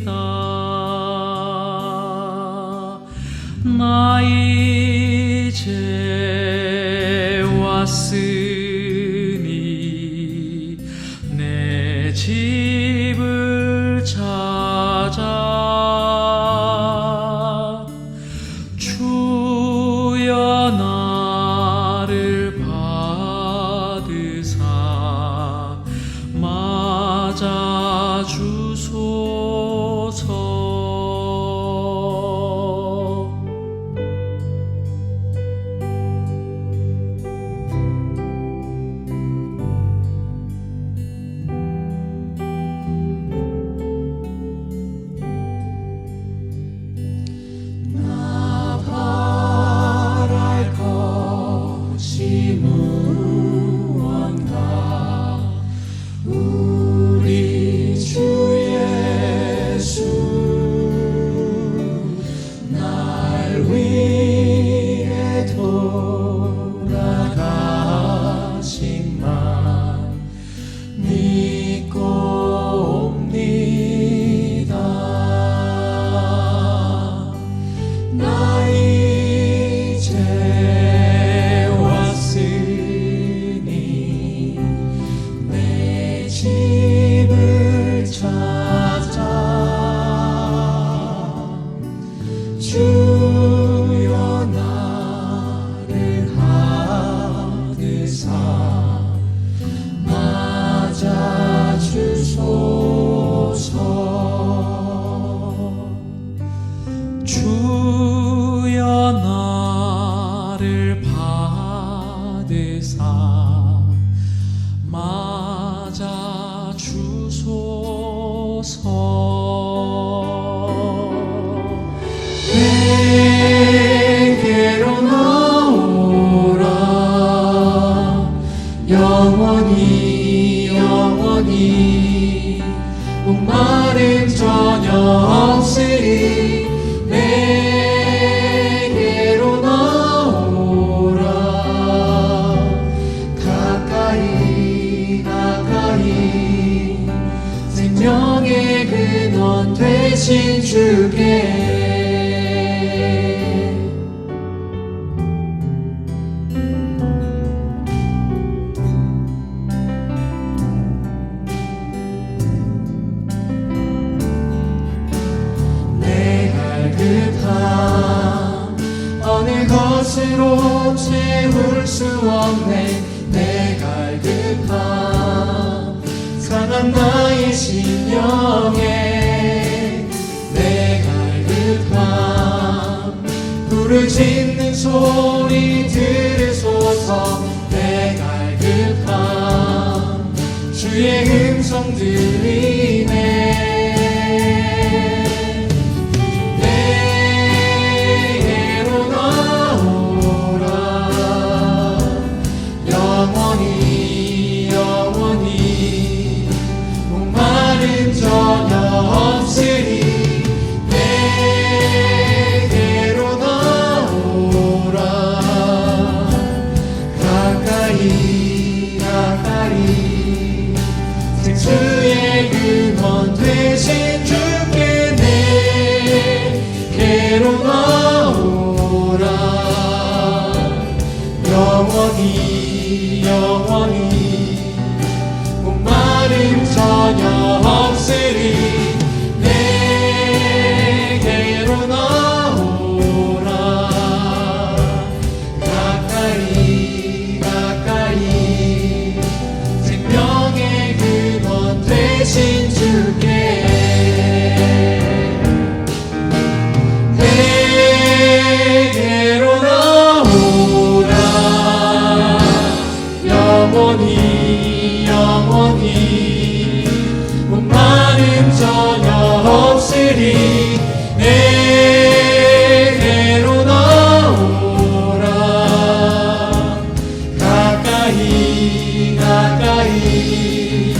나 이제 왔으니 내 집을 찾아 주여 나를 받으사 맞아 주소서. 주여 나를 받으사 맞아 주소서. 내게로 나오라 영원히 영원히 목마름 전혀 없으리. 내게로 나오라 가까이 가까이 생명의 근원 되신 주께. 어느 것으로 채울 수 없네. 내 갈급함 상한 나의 심령에 내 갈급함 부르짖는 소리 들으소서. 내 갈급함 주의 음성 들리네. 주의 근원 되신 주께 내게로 나오라 영원히 영원히 목마름 전혀 없으리. 내게로 나오라 가까이 가까이 생명의 근원 되신 주께. 내게로 나오라 영원히 영원히 목마름 전혀 없으리. 내게로 나오라 가까이 가까이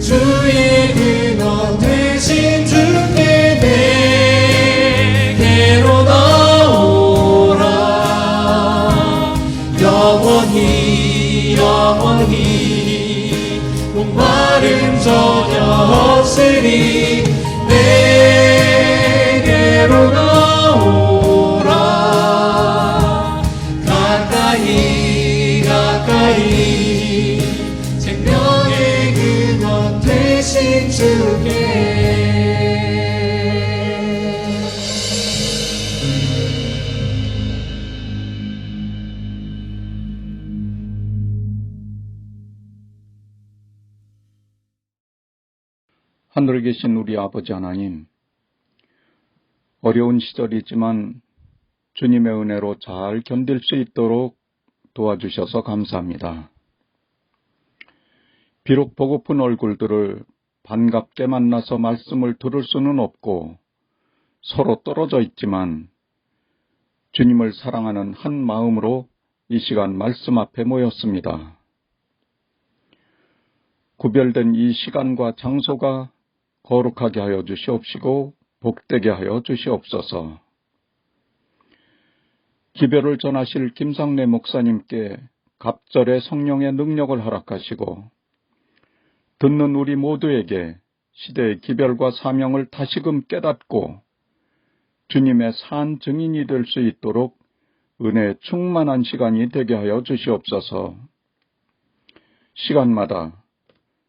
주의 근원 되신 주께. 내게로 나오라 영원히 영원히 목마름 전혀 없으리. 하늘에 계신 우리 아버지 하나님, 어려운 시절이지만 주님의 은혜로 잘 견딜 수 있도록 도와주셔서 감사합니다. 비록 보고픈 얼굴들을 반갑게 만나서 말씀을 들을 수는 없고 서로 떨어져 있지만 주님을 사랑하는 한 마음으로 이 시간 말씀 앞에 모였습니다. 구별된 이 시간과 장소가 거룩하게 하여 주시옵시고 복되게 하여 주시옵소서. 기별을 전하실 김상래 목사님께 갑절의 성령의 능력을 허락하시고 듣는 우리 모두에게 시대의 기별과 사명을 다시금 깨닫고 주님의 산 증인이 될 수 있도록 은혜에 충만한 시간이 되게 하여 주시옵소서. 시간마다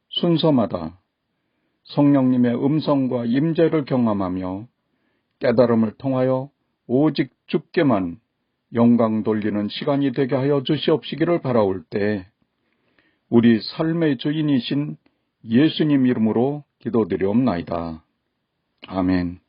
순서마다 성령님의 음성과 임재를 경험하며 깨달음을 통하여 오직 주께만 영광 돌리는 시간이 되게 하여 주시옵시기를 바라올 때 우리 삶의 주인이신 예수님 이름으로 기도드리옵나이다. 아멘.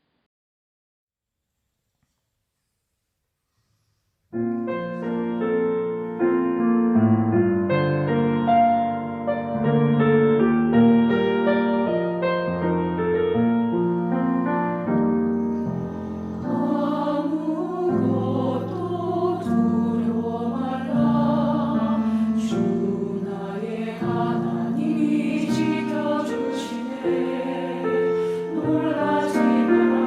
놀라지 마.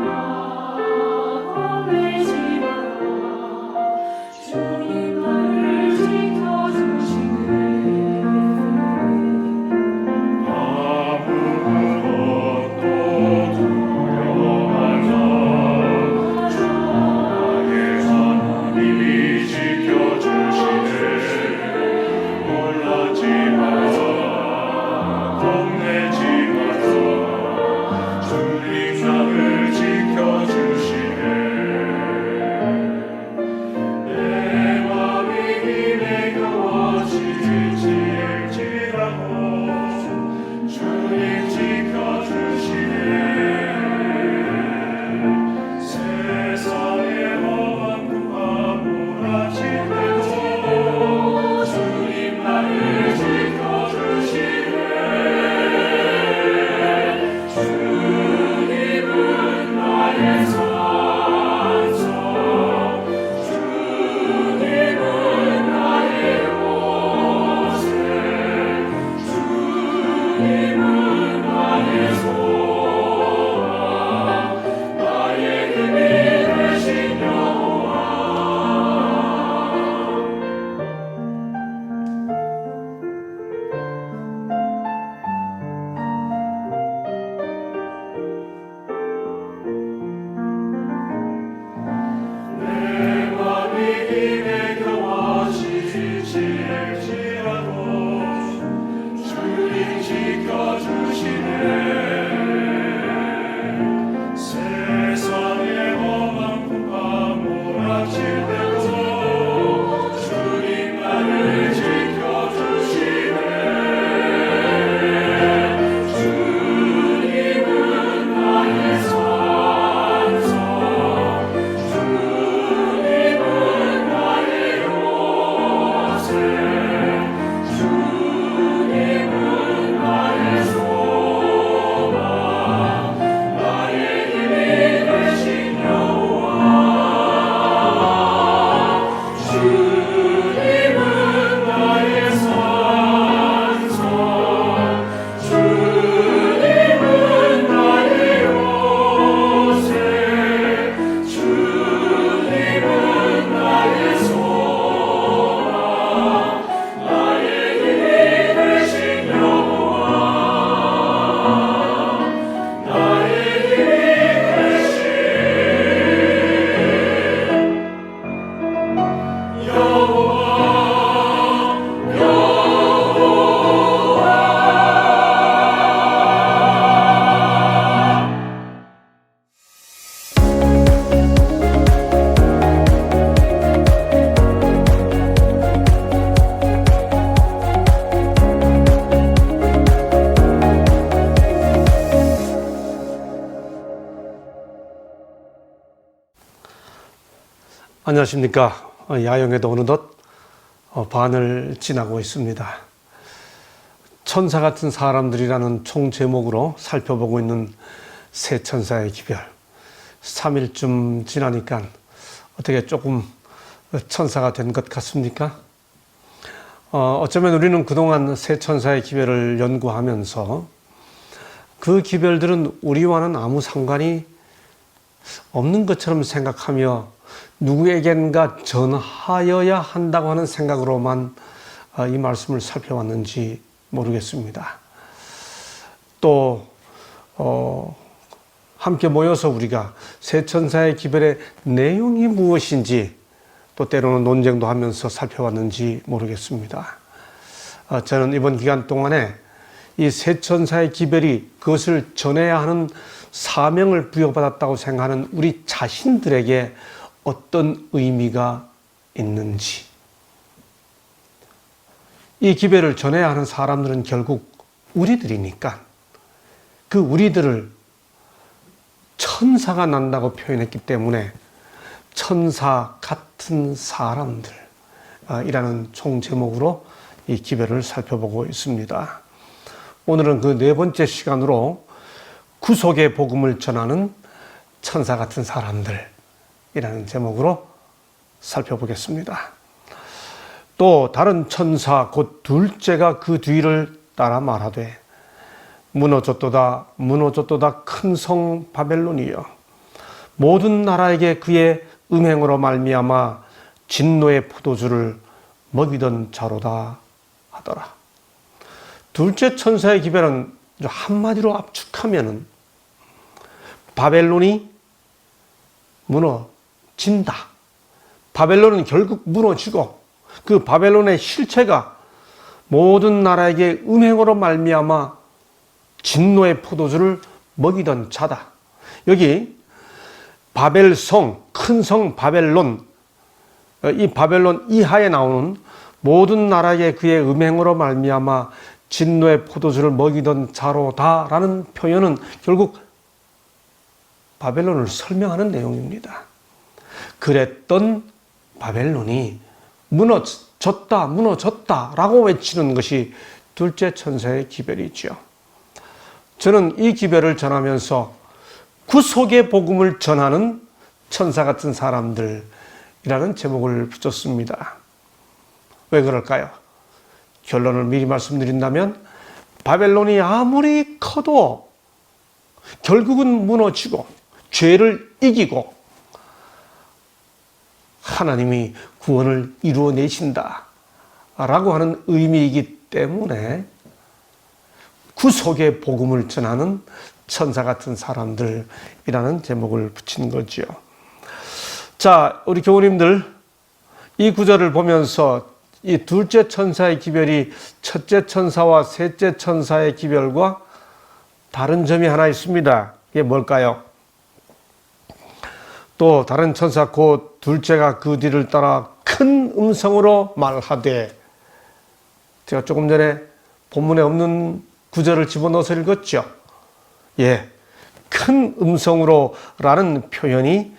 안녕하십니까. 야영에도 어느덧 반을 지나고 있습니다. 천사 같은 사람들이라는 총 제목으로 살펴보고 있는 새 천사의 기별. 3일쯤 지나니까 어떻게 조금 천사가 된 것 같습니까? 어쩌면 우리는 그동안 새 천사의 기별을 연구하면서 그 기별들은 우리와는 아무 상관이 없는 것처럼 생각하며 누구에겐가 전하여야 한다고 하는 생각으로만 이 말씀을 살펴왔는지 모르겠습니다. 또 함께 모여서 우리가 새 천사의 기별의 내용이 무엇인지 또 때로는 논쟁도 하면서 살펴왔는지 모르겠습니다. 저는 이번 기간 동안에 이 새 천사의 기별이 그것을 전해야 하는 사명을 부여받았다고 생각하는 우리 자신들에게 어떤 의미가 있는지, 이 기별을 전해야 하는 사람들은 결국 우리들이니까 그 우리들을 천사가 난다고 표현했기 때문에 천사 같은 사람들이라는 총 제목으로 이 기별을 살펴보고 있습니다. 오늘은 그 네 번째 시간으로 구속의 복음을 전하는 천사 같은 사람들이라는 제목으로 살펴보겠습니다. 또 다른 천사 곧 둘째가 그 뒤를 따라 말하되 무너졌도다 무너졌도다 큰 성 바벨론이여 모든 나라에게 그의 음행으로 말미암아 진노의 포도주를 먹이던 자로다 하더라. 둘째 천사의 기별은 한마디로 압축하면은 바벨론이 무너진다. 바벨론은 결국 무너지고 그 바벨론의 실체가 모든 나라에게 음행으로 말미암아 진노의 포도주를 먹이던 자다. 여기 바벨성, 큰 성 바벨론, 이 바벨론 이하에 나오는 모든 나라에게 그의 음행으로 말미암아 진노의 포도주를 먹이던 자로다라는 표현은 결국 바벨론을 설명하는 내용입니다. 그랬던 바벨론이 무너졌다, 무너졌다라고 외치는 것이 둘째 천사의 기별이죠. 저는 이 기별을 전하면서 구속의 복음을 전하는 천사 같은 사람들이라는 제목을 붙였습니다. 왜 그럴까요? 결론을 미리 말씀드린다면 바벨론이 아무리 커도 결국은 무너지고 죄를 이기고 하나님이 구원을 이루어내신다 라고 하는 의미이기 때문에 구속의 복음을 전하는 천사 같은 사람들이라는 제목을 붙인 거죠. 자, 우리 교우님들 이 구절을 보면서 이 둘째 천사의 기별이 첫째 천사와 셋째 천사의 기별과 다른 점이 하나 있습니다. 이게 뭘까요? 또 다른 천사 곧 둘째가 그 뒤를 따라 큰 음성으로 말하되, 제가 조금 전에 본문에 없는 구절을 집어넣어서 읽었죠. 예, 큰 음성으로 라는 표현이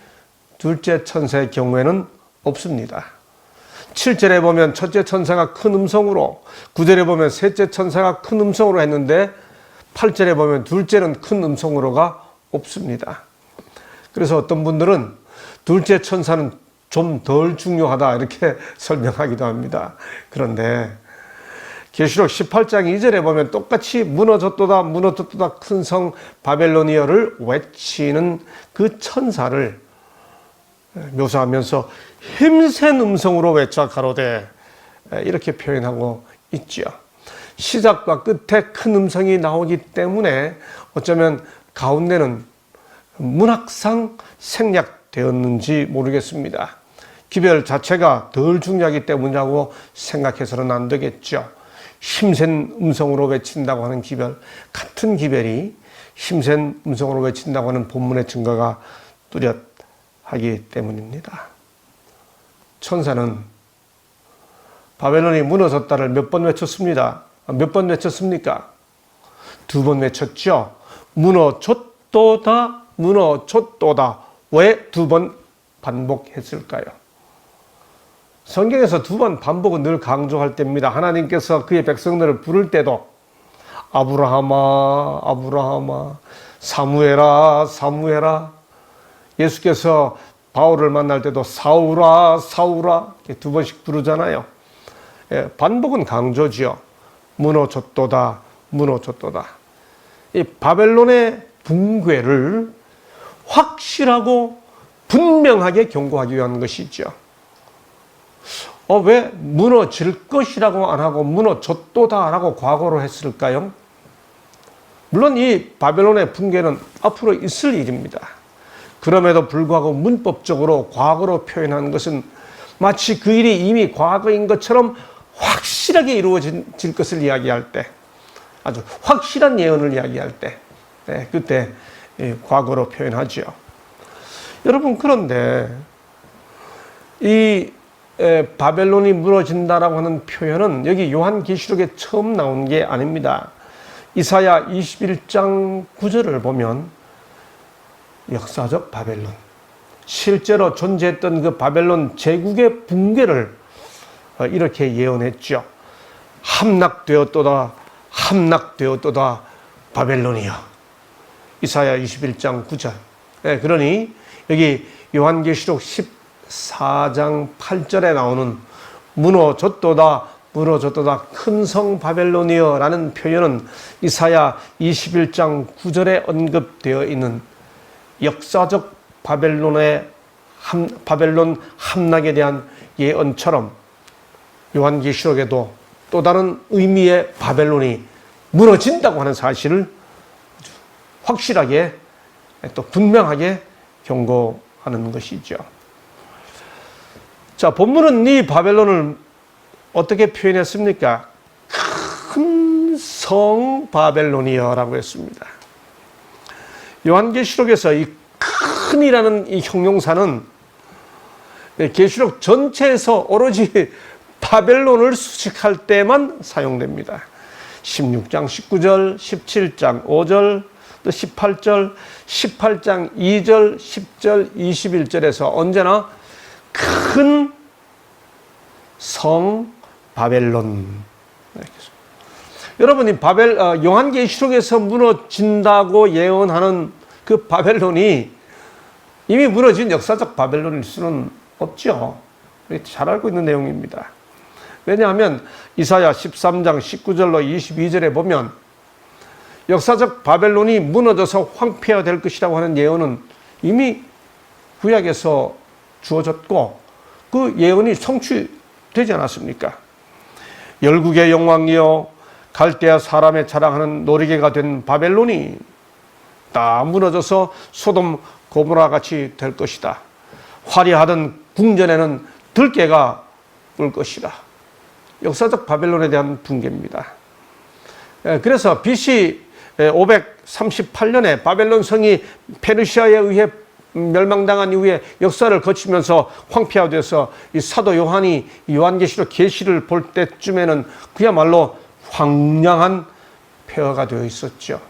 둘째 천사의 경우에는 없습니다. 7절에 보면 첫째 천사가 큰 음성으로, 9절에 보면 셋째 천사가 큰 음성으로 했는데 8절에 보면 둘째는 큰 음성으로가 없습니다. 그래서 어떤 분들은 둘째 천사는 좀 덜 중요하다 이렇게 설명하기도 합니다. 그런데 계시록 18장 2절에 보면 똑같이 무너졌도다 무너졌도다 큰 성 바벨로니아를 외치는 그 천사를 묘사하면서 힘센 음성으로 외쳐 가로되 이렇게 표현하고 있죠. 시작과 끝에 큰 음성이 나오기 때문에 어쩌면 가운데는 문학상 생략되었는지 모르겠습니다. 기별 자체가 덜 중요하기 때문이라고 생각해서는 안 되겠죠. 힘센 음성으로 외친다고 하는 기별, 같은 기별이 힘센 음성으로 외친다고 하는 본문의 증거가 뚜렷하기 때문입니다. 천사는 바벨론이 무너졌다를 몇 번 외쳤습니다. 몇 번 외쳤습니까? 2번 외쳤죠. 무너졌도다, 무너졌도다. 왜 2번 반복했을까요? 성경에서 두 번 반복은 늘 강조할 때입니다. 하나님께서 그의 백성들을 부를 때도 아브라함아 아브라함아, 사무엘아 사무엘아, 예수께서 바울을 만날 때도 사울아 사울아 두 번씩 부르잖아요. 반복은 강조지요. 무너졌도다 무너졌도다. 이 바벨론의 붕괴를 확실하고 분명하게 경고하기 위한 것이죠. 왜 무너질 것이라고 안 하고 무너졌도다라고 과거로 했을까요? 물론 이 바벨론의 붕괴는 앞으로 있을 일입니다. 그럼에도 불구하고 문법적으로 과거로 표현한 것은 마치 그 일이 이미 과거인 것처럼 확실하게 이루어질 것을 이야기할 때, 아주 확실한 예언을 이야기할 때, 그때 과거로 표현하죠. 여러분, 그런데 이 바벨론이 무너진다라고 하는 표현은 여기 요한계시록에 처음 나온 게 아닙니다. 이사야 21장 9절을 보면 역사적 바벨론, 실제로 존재했던 그 바벨론 제국의 붕괴를 이렇게 예언했죠. 함락되었도다 함락되었도다 바벨론이여. 이사야 21장 9절. 그러니 여기 요한계시록 14장 8절에 나오는 무너졌도다 무너졌도다 큰 성 바벨론이여 라는 표현은 이사야 21장 9절에 언급되어 있는 역사적 바벨론 함락에 대한 예언처럼 요한계시록에도 또 다른 의미의 바벨론이 무너진다고 하는 사실을 확실하게 또 분명하게 경고하는 것이죠. 자, 본문은 이 바벨론을 어떻게 표현했습니까? 큰 성 바벨론이여라고 했습니다. 요한계시록에서 이 큰이라는 이 형용사는 계시록 전체에서 오로지 바벨론을 수식할 때만 사용됩니다. 16장 19절, 17장 5절, 또 18절, 18장 2절, 10절, 21절에서 언제나 큰 성 바벨론. 여러분이 요한계시록에서 무너진다고 예언하는 그 바벨론이 이미 무너진 역사적 바벨론일 수는 없죠. 잘 알고 있는 내용입니다. 왜냐하면 이사야 13장 19절로 22절에 보면 역사적 바벨론이 무너져서 황폐화될 것이라고 하는 예언은 이미 구약에서 주어졌고 그 예언이 성취되지 않았습니까? 열국의 영왕이여 갈대아 사람의 자랑하는 놀이개가 된 바벨론이 다 무너져서 소돔 고모라 같이 될 것이다. 화려하던 궁전에는 들깨가 울 것이다. 역사적 바벨론에 대한 붕괴입니다. 그래서 BC 538년에 바벨론 성이 페르시아에 의해 멸망당한 이후에 역사를 거치면서 황폐화돼서 이 사도 요한이 요한계시록 계시를 볼 때쯤에는 그야말로 황량한 폐허가 되어 있었죠.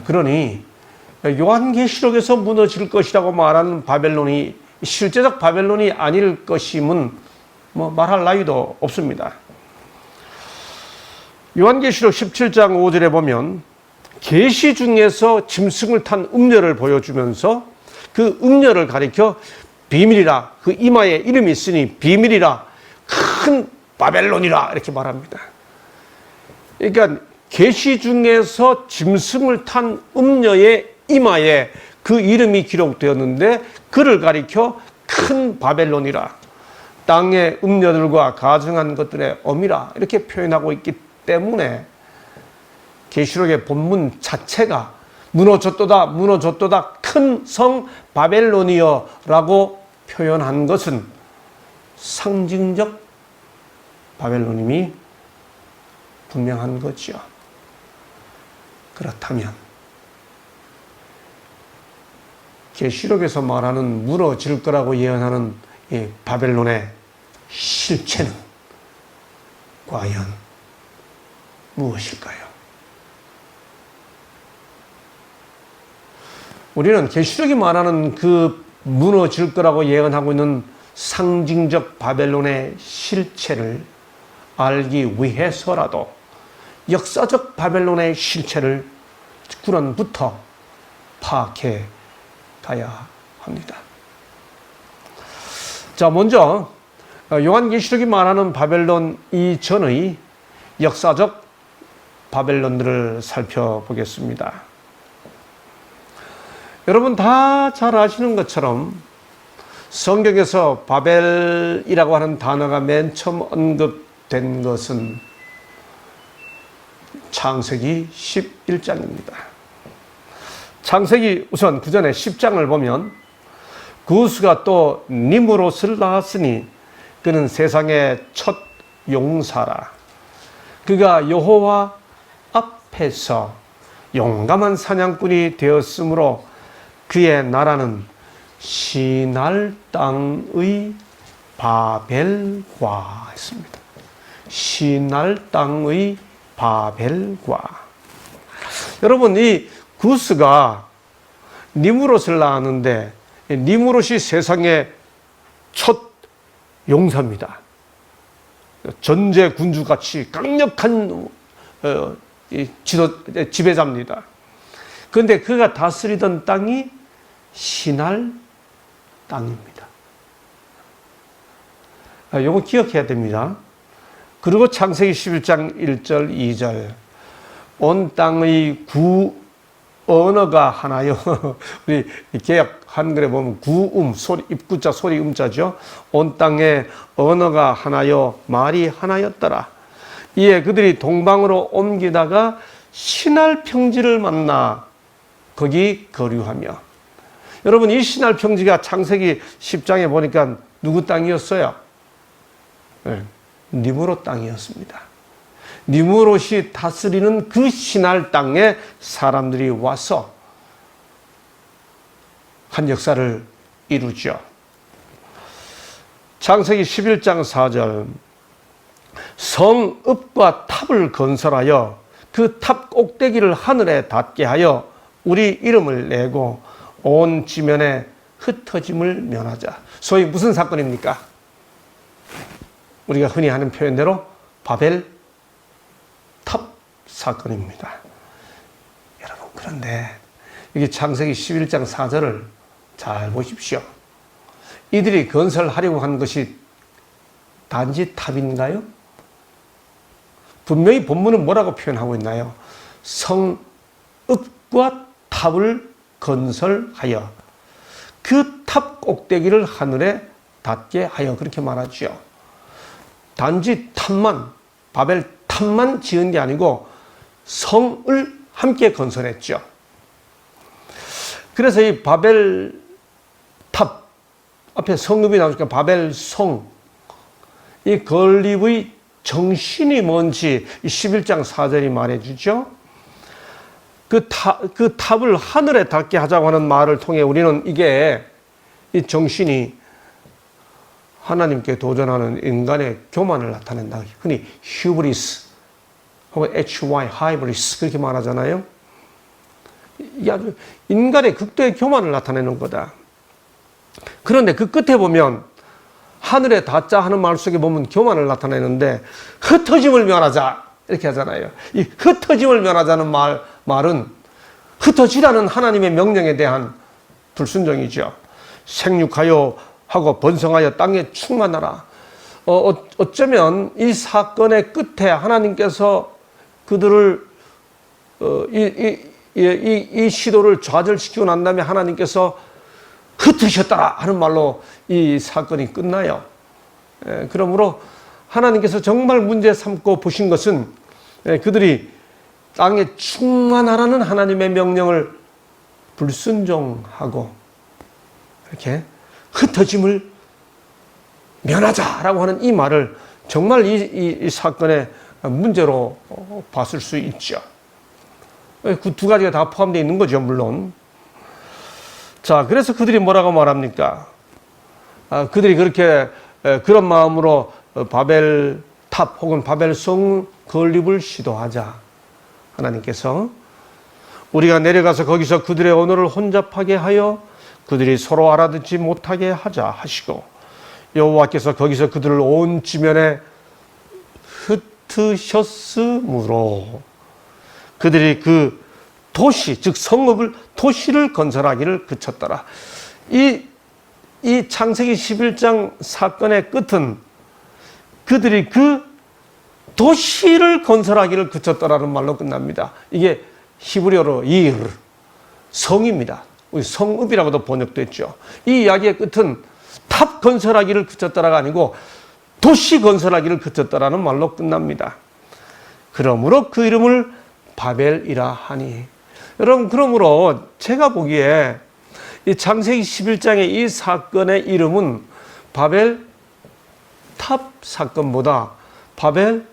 그러니 요한계시록에서 무너질 것이라고 말하는 바벨론이 실제적 바벨론이 아닐 것임은 말할 나위도 없습니다. 요한계시록 17장 5절에 보면 계시 중에서 짐승을 탄 음녀를 보여주면서 그 음녀를 가리켜 비밀이라, 그 이마에 이름이 있으니 비밀이라, 큰 바벨론이라 이렇게 말합니다. 그러니까 계시 중에서 짐승을 탄 음녀의 이마에 그 이름이 기록되었는데 그를 가리켜 큰 바벨론이라, 땅의 음녀들과 가증한 것들의 어미라 이렇게 표현하고 있기 때문에 계시록의 본문 자체가 무너졌도다 무너졌도다 큰 성 바벨론이여 라고 표현한 것은 상징적 바벨론임이 분명한 거죠. 그렇다면 계시록에서 말하는 무너질 거라고 예언하는 이 바벨론의 실체는 과연 무엇일까요? 우리는 계시록이 말하는 그 무너질 거라고 예언하고 있는 상징적 바벨론의 실체를 알기 위해서라도 역사적 바벨론의 실체를 근원부터 파악해 가야 합니다. 자, 먼저 요한계시록이 말하는 바벨론 이전의 역사적 바벨론들을 살펴보겠습니다. 여러분 다 잘 아시는 것처럼 성경에서 바벨이라고 하는 단어가 맨 처음 언급된 것은 창세기 11장입니다. 창세기 우선 그 전에 10장을 보면 구스가 또 니므롯을 낳았으니 그는 세상의 첫 용사라. 그가 여호와 앞에서 용감한 사냥꾼이 되었으므로 그의 나라는 시날 땅의 바벨과 했습니다. 시날 땅의 바벨과. 여러분, 이 구스가 니므롯을 낳았는데 니므롯이 세상의 첫 용사입니다. 전제 군주같이 강력한 지배자입니다. 그런데 그가 다스리던 땅이 시날 땅입니다. 이거 기억해야 됩니다. 그리고 창세기 11장 1절 2절 온 땅의 구 언어가 하나요. 우리 개역 한글에 보면 구음 소리 입구자 소리 음자죠. 온 땅의 언어가 하나요 말이 하나였더라. 이에 그들이 동방으로 옮기다가 시날 평지를 만나 거기 거류하며. 여러분 이 시날 평지가 창세기 10장에 보니까 누구 땅이었어요? 네, 니므롯 땅이었습니다. 니므롯이 다스리는 그 시날 땅에 사람들이 와서 한 역사를 이루죠. 창세기 11장 4절 성읍과 탑을 건설하여 그 탑 꼭대기를 하늘에 닿게 하여 우리 이름을 내고 온 지면에 흩어짐을 면하자. 소위 무슨 사건입니까? 우리가 흔히 하는 표현대로 바벨 탑 사건입니다. 여러분 그런데 여기 창세기 11장 4절을 잘 보십시오. 이들이 건설하려고 한 것이 단지 탑인가요? 분명히 본문은 뭐라고 표현하고 있나요? 성읍과 탑을 건설하여 그 탑 꼭대기를 하늘에 닿게 하여 그렇게 말하죠. 단지 탑만 바벨 탑만 지은 게 아니고 성을 함께 건설했죠. 그래서 이 바벨 탑 앞에 성읍이 나오니까 바벨 성, 이 건립의 정신이 뭔지 11장 4절이 말해주죠. 그 탑을 하늘에 닿게 하자고 하는 말을 통해 우리는 이게 이 정신이 하나님께 도전하는 인간의 교만을 나타낸다. 흔히 휴브리스 혹은 HY, 하이브리스 그렇게 말하잖아요. 이게 아주 인간의 극도의 교만을 나타내는 거다. 그런데 그 끝에 보면 하늘에 닿자 하는 말 속에 보면 교만을 나타내는데 흩어짐을 면하자 이렇게 하잖아요. 이 흩어짐을 면하자는 말은 흩어지라는 하나님의 명령에 대한 불순종이죠. 생육하여 하고 번성하여 땅에 충만하라. 어쩌면 이 사건의 끝에 하나님께서 그들을 이 시도를 좌절시키고 난 다음에 하나님께서 흩으셨더라 하는 말로 이 사건이 끝나요. 그러므로 하나님께서 정말 문제 삼고 보신 것은 그들이 땅에 충만하라는 하나님의 명령을 불순종하고 이렇게 흩어짐을 면하자라고 하는 이 말을 정말 이 사건의 문제로 봤을 수 있죠. 그 두 가지가 다 포함되어 있는 거죠, 물론. 자, 그래서 그들이 뭐라고 말합니까? 그들이 그렇게 그런 마음으로 바벨 탑 혹은 바벨 성 건립을 시도하자. 하나님께서 우리가 내려가서 거기서 그들의 언어를 혼잡하게 하여 그들이 서로 알아듣지 못하게 하자 하시고 여호와께서 거기서 그들을 온 지면에 흩으셨으므로 그들이 그 도시, 즉 도시를 건설하기를 그쳤더라. 이 창세기 11장 사건의 끝은 그들이 그 도시를 건설하기를 그쳤더라는 말로 끝납니다. 이게 히브리어로 이르, 성입니다. 우리 성읍이라고도 번역됐죠. 이 이야기의 끝은 탑 건설하기를 그쳤더라가 아니고 도시 건설하기를 그쳤더라는 말로 끝납니다. 그러므로 그 이름을 바벨이라 하니. 여러분, 그러므로 제가 보기에 이 창세기 11장의 이 사건의 이름은 바벨 탑 사건보다 바벨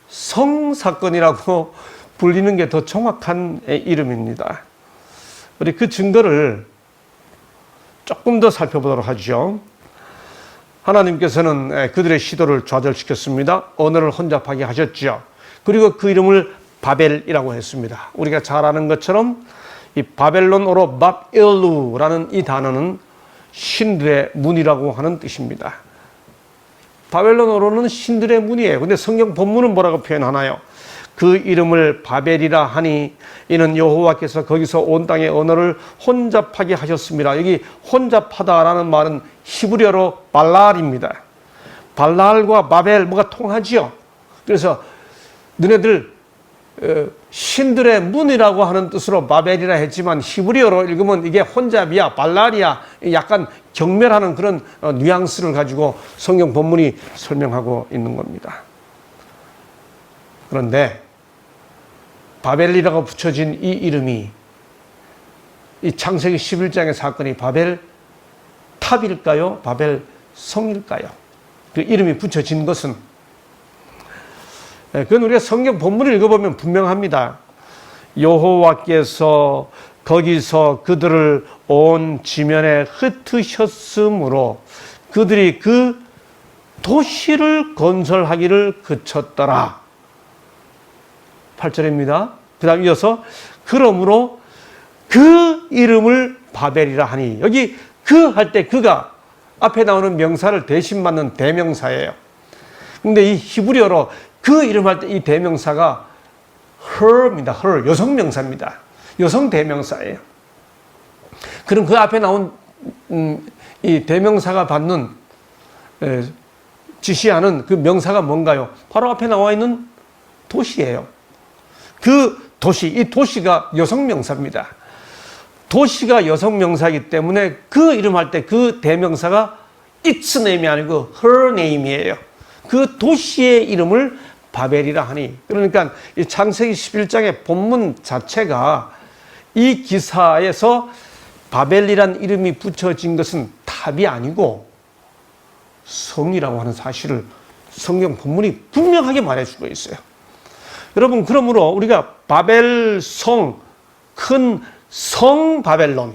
성 사건이라고 불리는 게 더 정확한 이름입니다. 우리 그 증거를 조금 더 살펴보도록 하죠. 하나님께서는 그들의 시도를 좌절시켰습니다. 언어를 혼잡하게 하셨죠. 그리고 그 이름을 바벨이라고 했습니다. 우리가 잘 아는 것처럼 이 바벨론어로 밥일루라는 이 단어는 신들의 문이라고 하는 뜻입니다. 바벨론어로는 신들의 문이에요. 근데 성경 본문은 뭐라고 표현하나요? 그 이름을 바벨이라 하니 이는 여호와께서 거기서 온 땅의 언어를 혼잡하게 하셨습니다. 여기 혼잡하다라는 말은 히브리어로 발랄입니다. 발랄과 바벨 뭐가 통하지요. 그래서 너네들 신들의 문이라고 하는 뜻으로 바벨이라 했지만 히브리어로 읽으면 이게 혼잡이야, 발랄이야, 약간 경멸하는 그런 뉘앙스를 가지고 성경 본문이 설명하고 있는 겁니다. 그런데 바벨이라고 붙여진 이 이름이 이 창세기 11장의 사건이 바벨 탑일까요? 바벨 성일까요? 그 이름이 붙여진 것은 그건 우리가 성경 본문을 읽어보면 분명합니다. 여호와께서 거기서 그들을 온 지면에 흩으셨으므로 그들이 그 도시를 건설하기를 그쳤더라. 8절입니다. 그 다음 이어서 그러므로 그 이름을 바벨이라 하니, 여기 그 할 때 그가 앞에 나오는 명사를 대신 받는 대명사예요. 근데 이 히브리어로 그 이름 할 때 이 대명사가 her입니다. her, 여성 명사입니다. 여성 대명사예요. 그럼 그 앞에 나온 이 대명사가 받는 지시하는 그 명사가 뭔가요? 바로 앞에 나와 있는 도시예요. 그 도시, 이 도시가 여성 명사입니다. 도시가 여성 명사이기 때문에 그 이름 할 때 그 대명사가 its name이 아니고 her name이에요. 그 도시의 이름을 바벨이라 하니, 그러니까 이 창세기 11장의 본문 자체가 이 기사에서 바벨이란 이름이 붙여진 것은 탑이 아니고 성이라고 하는 사실을 성경 본문이 분명하게 말해주고 있어요. 여러분, 그러므로 우리가 바벨 성, 큰 성 바벨론,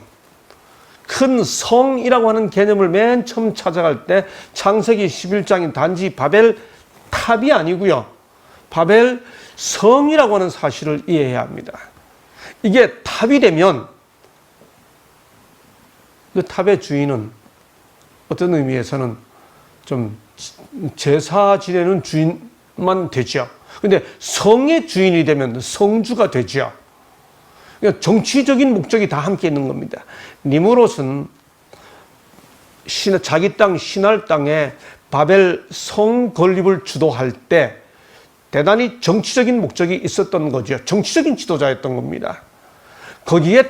큰 성이라고 하는 개념을 맨 처음 찾아갈 때 창세기 11장인 단지 바벨 탑이 아니고요, 바벨 성이라고 하는 사실을 이해해야 합니다. 이게 탑이 되면 그 탑의 주인은 어떤 의미에서는 좀 제사 지내는 주인만 되죠. 근데 성의 주인이 되면 성주가 되죠. 그러니까 정치적인 목적이 다 함께 있는 겁니다. 니므롯은 자기 땅 신할 땅에 바벨 성 건립을 주도할 때 대단히 정치적인 목적이 있었던 거죠. 정치적인 지도자였던 겁니다. 거기에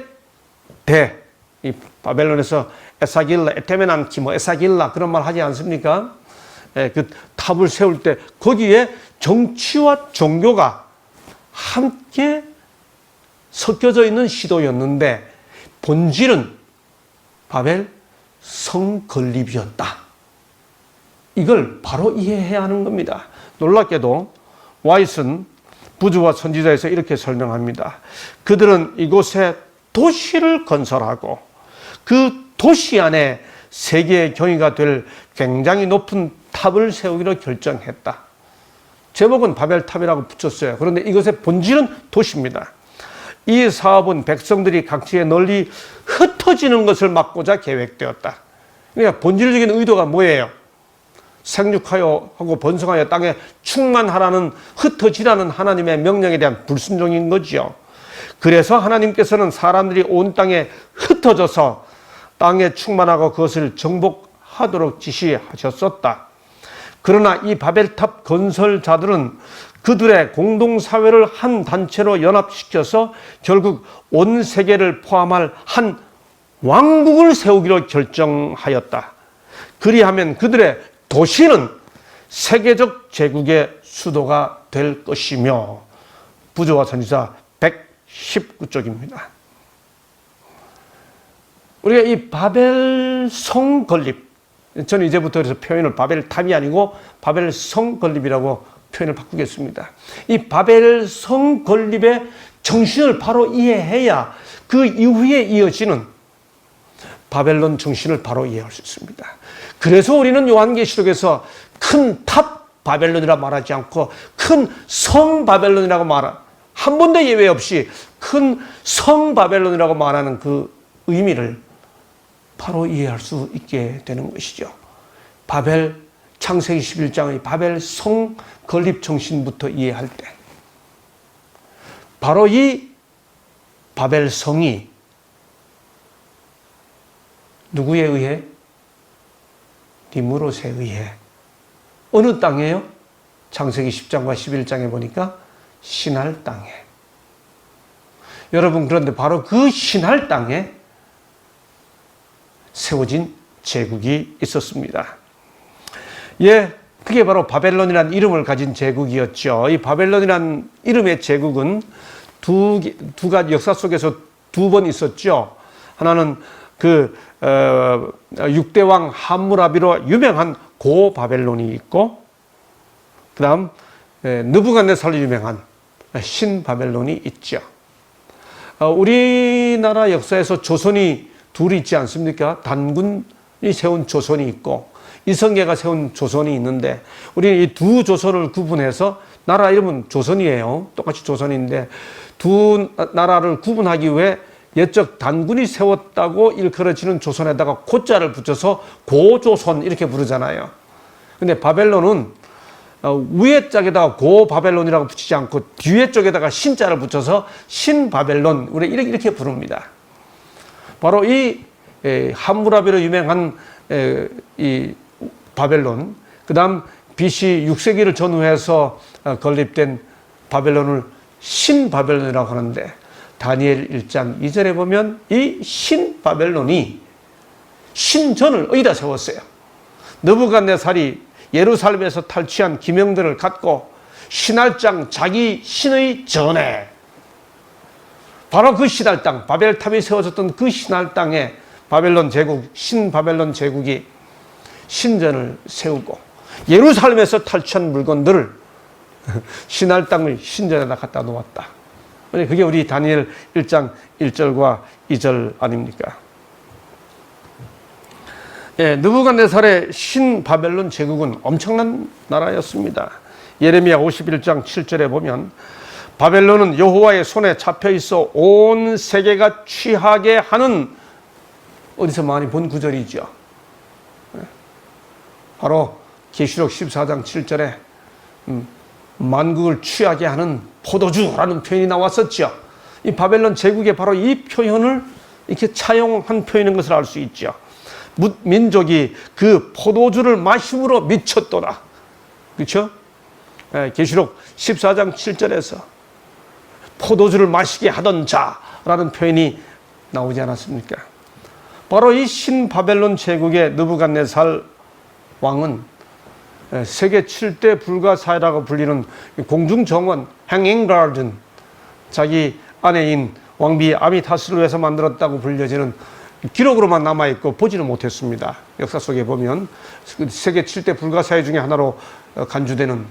이 바벨론에서 에사길라, 에테메난키, 에사길라 그런 말 하지 않습니까? 그 탑을 세울 때 거기에 정치와 종교가 함께 섞여져 있는 시도였는데 본질은 바벨 성 건립이었다. 이걸 바로 이해해야 하는 겁니다. 놀랍게도 와이슨 부주와 선지자에서 이렇게 설명합니다. 그들은 이곳에 도시를 건설하고 그 도시 안에 세계의 경위가 될 굉장히 높은 탑을 세우기로 결정했다. 제목은 바벨탑이라고 붙였어요. 그런데 이것의 본질은 도시입니다. 이 사업은 백성들이 각지에 널리 흩어지는 것을 막고자 계획되었다. 그러니까 본질적인 의도가 뭐예요? 생육하여 하고 번성하여 땅에 충만하라는 흩어지라는 하나님의 명령에 대한 불순종인 거지요. 그래서 하나님께서는 사람들이 온 땅에 흩어져서 땅에 충만하고 그것을 정복하도록 지시하셨었다. 그러나 이 바벨탑 건설자들은 그들의 공동사회를 한 단체로 연합시켜서 결국 온 세계를 포함할 한 왕국을 세우기로 결정하였다. 그리하면 그들의 도시는 세계적 제국의 수도가 될 것이며, 부조와 선지자 119쪽입니다. 우리가 이 바벨성 건립, 저는 이제부터 그래서 표현을 바벨탑이 아니고 바벨성 건립이라고 표현을 바꾸겠습니다. 이 바벨성 건립의 정신을 바로 이해해야 그 이후에 이어지는 바벨론 정신을 바로 이해할 수 있습니다. 그래서 우리는 요한계시록에서 큰 탑 바벨론이라 말하지 않고 큰 성 바벨론이라고 한 번도 예외 없이 큰 성 바벨론이라고 말하는 그 의미를 바로 이해할 수 있게 되는 것이죠. 창세기 11장의 바벨 성 건립 정신부터 이해할 때, 바로 이 바벨 성이 누구에 의해? 니무롯에 의해. 어느 땅이에요? 창세기 10장과 11장에 보니까 신할 땅에. 여러분, 그런데 바로 그 신할 땅에 세워진 제국이 있었습니다. 예, 그게 바로 바벨론이라는 이름을 가진 제국이었죠. 이 바벨론이라는 이름의 제국은 두 가지 역사 속에서 두 번 있었죠. 하나는 그 6대 왕 함무라비로 유명한 고 바벨론이 있고, 그 다음 느부갓네살로 유명한 신 바벨론이 있죠. 우리나라 역사에서 조선이 둘이 있지 않습니까? 단군이 세운 조선이 있고 이성계가 세운 조선이 있는데, 우리는 이 두 조선을 구분해서, 나라 이름은 조선이에요. 똑같이 조선인데 두 나라를 구분하기 위해 옛적 단군이 세웠다고 일컬어지는 조선에다가 고자를 붙여서 고조선 이렇게 부르잖아요. 근데 바벨론은 위에 짝에다가 고바벨론이라고 붙이지 않고 뒤에 쪽에다가 신자를 붙여서 신바벨론, 우리 이렇게 부릅니다. 바로 이 함무라비로 유명한 이 바벨론, 그 다음 BC 6세기를 전후해서 건립된 바벨론을 신바벨론이라고 하는데, 다니엘 1장 2절에 보면 이 신바벨론이 신전을 어디다 세웠어요? 느부갓네살이 예루살렘에서 탈취한 기명들을 갖고 신할 자기 신의 전에, 바로 그 신할 땅, 바벨탑이 세워졌던 그 신할 땅에 바벨론 제국, 신바벨론 제국이 신전을 세우고 예루살렘에서 탈취한 물건들을 신할 땅을 신전에다 갖다 놓았다. 그게 우리 다니엘 1장 1절과 2절 아닙니까? 예, 느부갓네살의 신바벨론 제국은 엄청난 나라였습니다. 예레미야 51장 7절에 보면 바벨론은 여호와의 손에 잡혀 있어 온 세계가 취하게 하는, 어디서 많이 본 구절이죠. 바로 계시록 14장 7절에 만국을 취하게 하는 포도주라는 표현이 나왔었죠. 이 바벨론 제국에 바로 이 표현을 이렇게 차용한 표현인 것을 알 수 있죠. 민족이 그 포도주를 마심으로 미쳤도다. 그렇죠? 계시록 14장 7절에서 포도주를 마시게 하던 자라는 표현이 나오지 않았습니까? 바로 이 신바벨론 제국의 느부갓네살 왕은 세계 7대 불가사의라고 불리는 공중정원, 행잉 가든, 자기 아내인 왕비 아미타스를 위해서 만들었다고 불려지는 기록으로만 남아있고 보지는 못했습니다. 역사 속에 보면 세계 7대 불가사의 중에 하나로 간주되는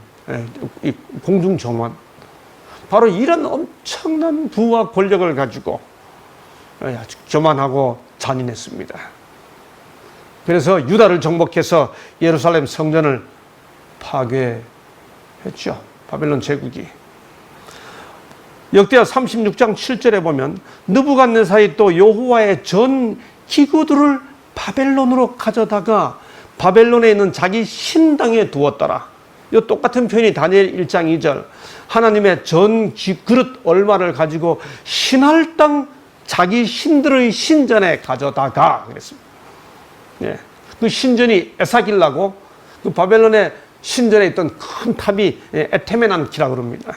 이 공중정원, 바로 이런 엄청난 부와 권력을 가지고 아주 교만하고 잔인했습니다. 그래서 유다를 정복해서 예루살렘 성전을 파괴했죠. 바벨론 제국이. 역대하 36장 7절에 보면 느부갓네살이 또 여호와의 전 기구들을 바벨론으로 가져다가 바벨론에 있는 자기 신당에 두었더라. 이 똑같은 표현이 다니엘 1장 2절. 하나님의 전 그릇 얼마를 가지고 신할 땅 자기 신들의 신전에 가져다가 그랬습니다. 예. 그 신전이 에사길라고 그 바벨론의 신전에 있던 큰 탑이 에테메난키라고 그럽니다.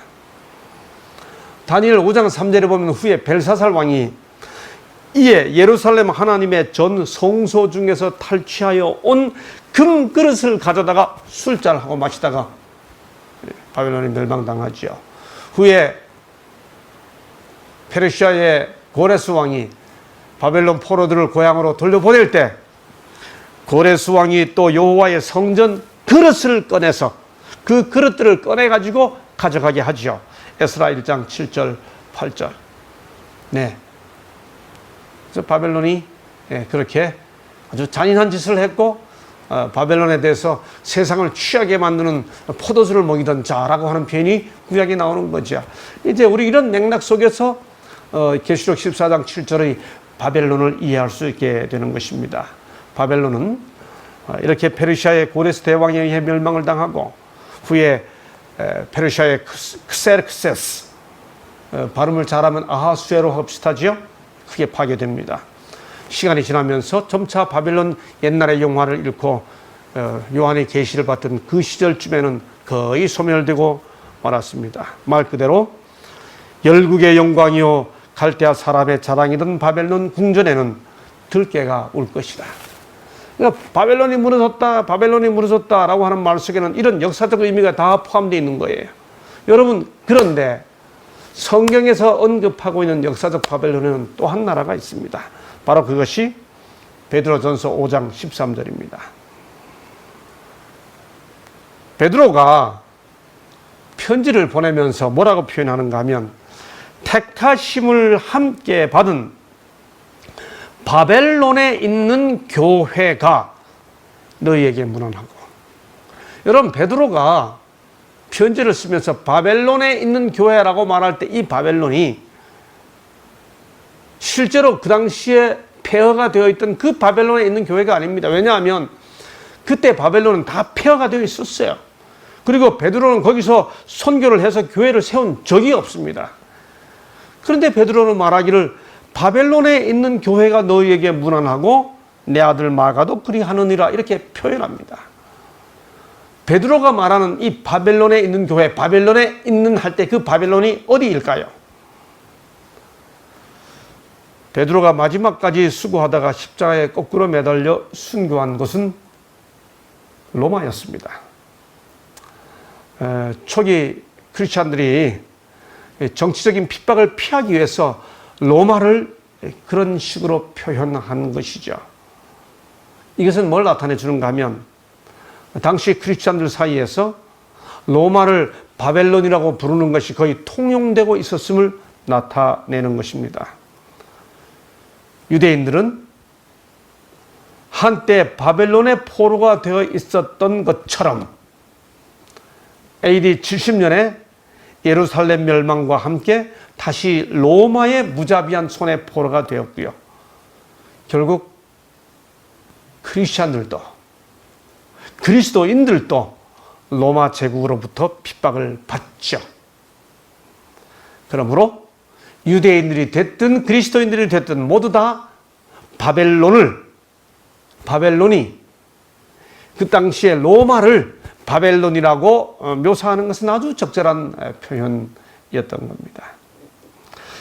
다니엘 5장 3절에 보면 후에 벨사살 왕이 이에 예루살렘 하나님의 전 성소 중에서 탈취하여 온 금그릇을 가져다가 술잔을 하고 마시다가 바벨론이 멸망당하지요. 후에 페르시아의 고레스 왕이 바벨론 포로들을 고향으로 돌려보낼 때 고레스 왕이 또 여호와의 성전 그릇을 꺼내서 그 그릇들을 꺼내가지고 가져가게 하지요. 에스라 1장 7절 8절. 네. 그래서 바벨론이 그렇게 아주 잔인한 짓을 했고 바벨론에 대해서 세상을 취하게 만드는 포도주를 먹이던 자라고 하는 표현이 구약에 나오는 거죠. 이제 우리 이런 맥락 속에서 계시록 14장 7절의 바벨론을 이해할 수 있게 되는 것입니다. 바벨론은 이렇게 페르시아의 고레스 대왕에 의해 멸망을 당하고 후에 페르시아의 크세르크세스 발음을 잘하면 아하수에로하고 비슷하지요? 크게 파괴됩니다. 시간이 지나면서 점차 바벨론 옛날의 영화를 잃고 요한의 계시를 받던 그 시절쯤에는 거의 소멸되고 말았습니다. 말 그대로 열국의 영광이요 갈대아 사람의 자랑이던 바벨론 궁전에는 들깨가 올 것이다. 그러니까 바벨론이 무너졌다라고 하는 말 속에는 이런 역사적 의미가 다 포함되어 있는 거예요. 여러분, 그런데 성경에서 언급하고 있는 역사적 바벨론에는 또 한 나라가 있습니다. 바로 그것이 베드로전서 5장 13절입니다. 베드로가 편지를 보내면서 뭐라고 표현하는가 하면 택하심을 함께 받은 바벨론에 있는 교회가 너희에게 문안하고. 여러분, 베드로가 편지를 쓰면서 바벨론에 있는 교회라고 말할 때 이 바벨론이 실제로 그 당시에 폐허가 되어 있던 그 바벨론에 있는 교회가 아닙니다. 왜냐하면 그때 바벨론은 다 폐허가 되어 있었어요. 그리고 베드로는 거기서 선교를 해서 교회를 세운 적이 없습니다. 그런데 베드로는 말하기를 바벨론에 있는 교회가 너희에게 문안하고 내 아들 마가도 그리하느니라 이렇게 표현합니다. 베드로가 말하는 이 바벨론에 있는 교회, 바벨론에 있는 할 때 그 바벨론이 어디일까요? 베드로가 마지막까지 수고하다가 십자가에 거꾸로 매달려 순교한 곳은 로마였습니다. 초기 크리스찬들이 정치적인 핍박을 피하기 위해서 로마를 그런 식으로 표현한 것이죠. 이것은 뭘 나타내 주는가 하면 당시 크리스찬들 사이에서 로마를 바벨론이라고 부르는 것이 거의 통용되고 있었음을 나타내는 것입니다. 유대인들은 한때 바벨론의 포로가 되어 있었던 것처럼 AD 70년에 예루살렘 멸망과 함께 다시 로마의 무자비한 손에 포로가 되었고요. 결국 크리스찬들도 그리스도인들도 로마 제국으로부터 핍박을 받죠. 그러므로 유대인들이 됐든 그리스도인들이 됐든 모두 다 바벨론이 그 당시에 로마를 바벨론이라고 묘사하는 것은 아주 적절한 표현이었던 겁니다.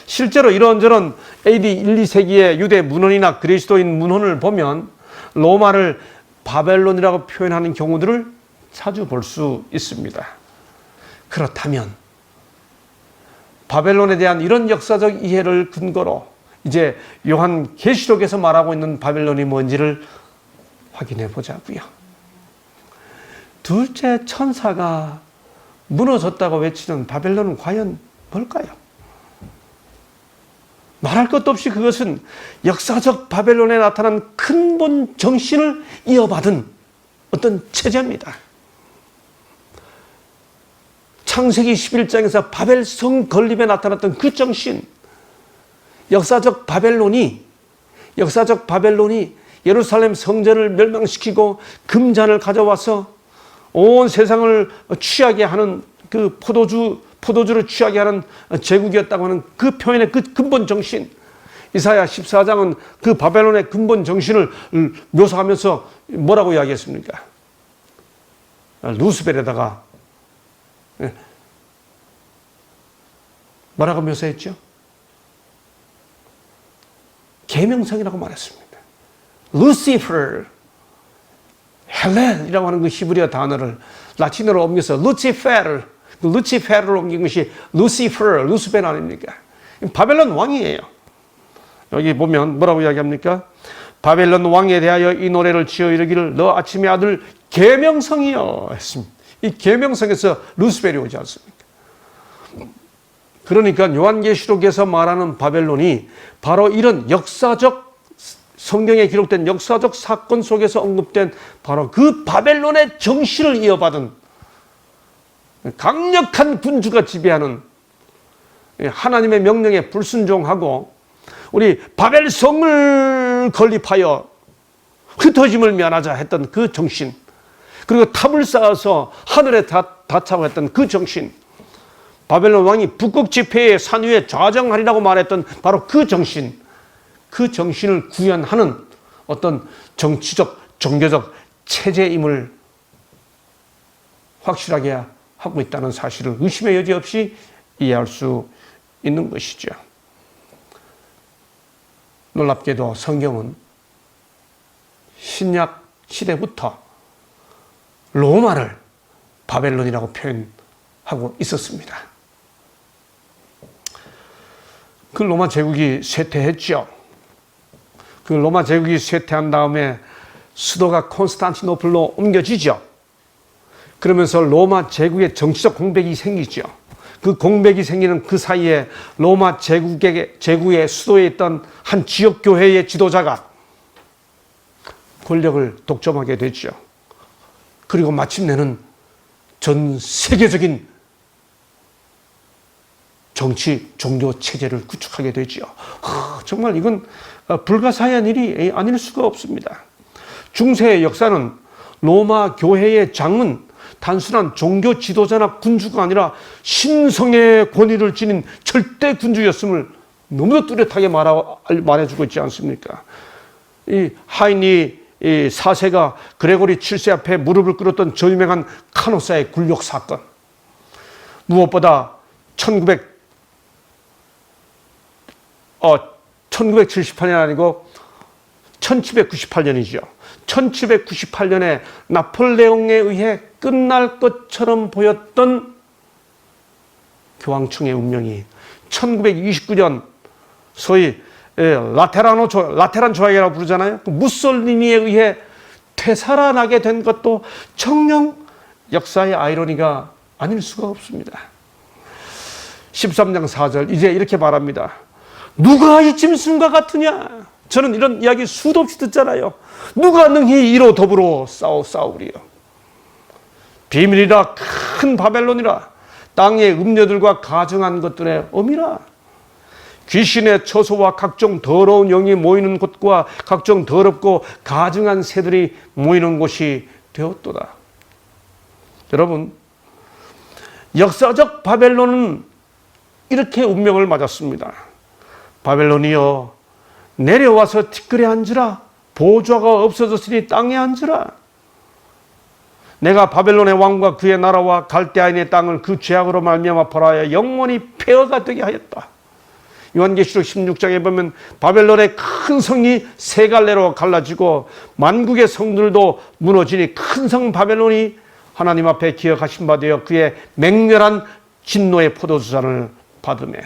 실제로 이런저런 AD 1, 2세기의 유대 문헌이나 그리스도인 문헌을 보면 로마를 바벨론이라고 표현하는 경우들을 자주 볼 수 있습니다. 그렇다면 바벨론에 대한 이런 역사적 이해를 근거로 이제 요한 계시록에서 말하고 있는 바벨론이 뭔지를 확인해 보자고요. 둘째 천사가 무너졌다고 외치는 바벨론은 과연 뭘까요? 말할 것도 없이 그것은 역사적 바벨론에 나타난 근본 정신을 이어받은 어떤 체제입니다. 창세기 11장에서 바벨성 건립에 나타났던 그 정신, 역사적 바벨론이 예루살렘 성전을 멸망시키고 금잔을 가져와서 온 세상을 취하게 하는 그 포도주를 취하게 하는 제국이었다고 하는 그 표현의 그 근본 정신, 이사야 14장은 그 바벨론의 근본 정신을 묘사하면서 뭐라고 이야기했습니까? 루스벨에다가 뭐라고 묘사했죠? 계명성이라고 말했습니다. 루시퍼, 헬렌이라고 하는 그 히브리어 단어를 라틴어로 옮겨서 루치페르, 루치페르를 옮긴 것이 루시퍼, 루스벨 아닙니까? 바벨론 왕이에요. 여기 보면 뭐라고 이야기합니까? 바벨론 왕에 대하여 이 노래를 지어 이르기를 너 아침의 아들 계명성이여 했습니다. 이 계명성에서 루스벨이 오지 않습니까? 그러니까 요한계시록에서 말하는 바벨론이 바로 이런 역사적, 성경에 기록된 역사적 사건 속에서 언급된 바로 그 바벨론의 정신을 이어받은 강력한 군주가 지배하는, 하나님의 명령에 불순종하고 우리 바벨성을 건립하여 흩어짐을 면하자 했던 그 정신, 그리고 탑을 쌓아서 하늘에 닿자고 했던 그 정신, 바벨론 왕이 북극 지폐의 산 위에 좌정하리라고 말했던 바로 그 정신, 그 정신을 구현하는 어떤 정치적, 종교적 체제임을 확실하게 하고 있다는 사실을 의심의 여지 없이 이해할 수 있는 것이죠. 놀랍게도 성경은 신약 시대부터 로마를 바벨론이라고 표현하고 있었습니다. 그 로마 제국이 쇠퇴했죠. 그 로마 제국이 쇠퇴한 다음에 수도가 콘스탄티노플로 옮겨지죠. 그러면서 로마 제국의 정치적 공백이 생기죠. 그 공백이 생기는 그 사이에 로마 제국의 수도에 있던 한 지역교회의 지도자가 권력을 독점하게 되죠. 그리고 마침내는 전 세계적인 정치, 종교 체제를 구축하게 되죠. 정말 이건 불가사의한 일이 아닐 수가 없습니다. 중세의 역사는 로마 교회의 장은 단순한 종교 지도자나 군주가 아니라 신성의 권위를 지닌 절대 군주였음을 너무도 뚜렷하게 말해주고 있지 않습니까? 이 하인리 4세가 그레고리 7세 앞에 무릎을 꿇었던 저 유명한 카노사의 굴욕 사건, 무엇보다 1978년 아니고 1798년이죠. 1798년에 나폴레옹에 의해 끝날 것처럼 보였던 교황청의 운명이 1929년 소위 라테란 조약이라고 부르잖아요. 무솔리니에 의해 되살아나게 된 것도 정녕 역사의 아이러니가 아닐 수가 없습니다. 13장 4절 이제 이렇게 말합니다. 누가 이 짐승과 같으냐? 저는 이런 이야기 수도 없이 듣잖아요. 누가 능히 이로 더불어 싸우리요? 비밀이라 큰 바벨론이라 땅의 음녀들과 가증한 것들의 엄이라. 귀신의 처소와 각종 더러운 영이 모이는 곳과 각종 더럽고 가증한 새들이 모이는 곳이 되었도다. 여러분, 역사적 바벨론은 이렇게 운명을 맞았습니다. 바벨론이여 내려와서 티끌에 앉으라. 보좌가 없어졌으니 땅에 앉으라. 내가 바벨론의 왕과 그의 나라와 갈대아인의 땅을 그 죄악으로 말미암아 벌하여 영원히 폐허가 되게 하였다. 요한계시록 16장에 보면 바벨론의 큰 성이 세 갈래로 갈라지고 만국의 성들도 무너지니 큰 성 바벨론이 하나님 앞에 기억하신 바 되어 그의 맹렬한 진노의 포도주잔을 받으매.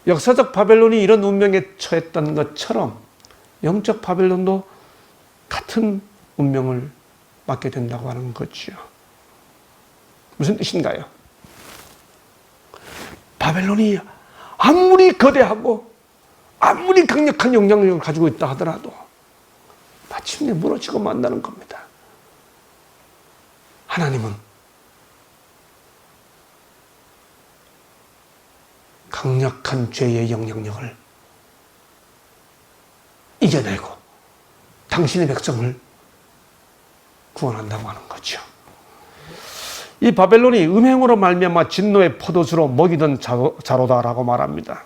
역사적 바벨론이 이런 운명에 처했던 것처럼 영적 바벨론도 같은 운명을 맞게 된다고 하는 거죠. 무슨 뜻인가요? 바벨론이 아무리 거대하고 아무리 강력한 영향력을 가지고 있다 하더라도 마침내 무너지고 만나는 겁니다. 하나님은 강력한 죄의 영향력을 이겨내고 당신의 백성을 구원한다고 하는 거죠. 이 바벨론이 음행으로 말미암아 진노의 포도주로 먹이던 자로다라고 말합니다.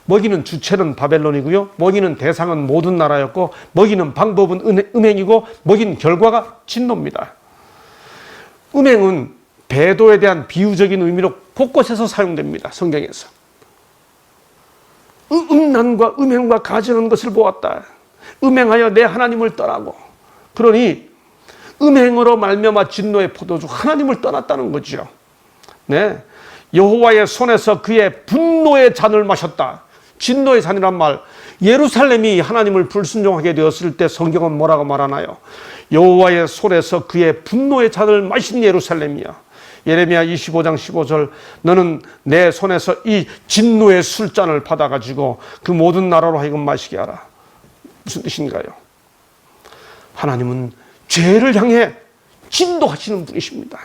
먹이는 주체는 바벨론이고요. 먹이는 대상은 모든 나라였고 먹이는 방법은 음행이고 먹인 결과가 진노입니다. 음행은 배도에 대한 비유적인 의미로 곳곳에서 사용됩니다. 성경에서. 음란과 음행과 가증한 것을 보았다. 음행하여 내 하나님을 떠나고. 그러니 음행으로 말미암아 진노의 포도주 하나님을 떠났다는 거죠. 네, 여호와의 손에서 그의 분노의 잔을 마셨다. 진노의 잔이란 말, 예루살렘이 하나님을 불순종하게 되었을 때 성경은 뭐라고 말하나요? 여호와의 손에서 그의 분노의 잔을 마신 예루살렘이야. 예레미야 25장 15절, 너는 내 손에서 이 진노의 술잔을 받아가지고 그 모든 나라로 하여금 마시게 하라. 무슨 뜻인가요? 하나님은 죄를 향해 진노하시는 분이십니다.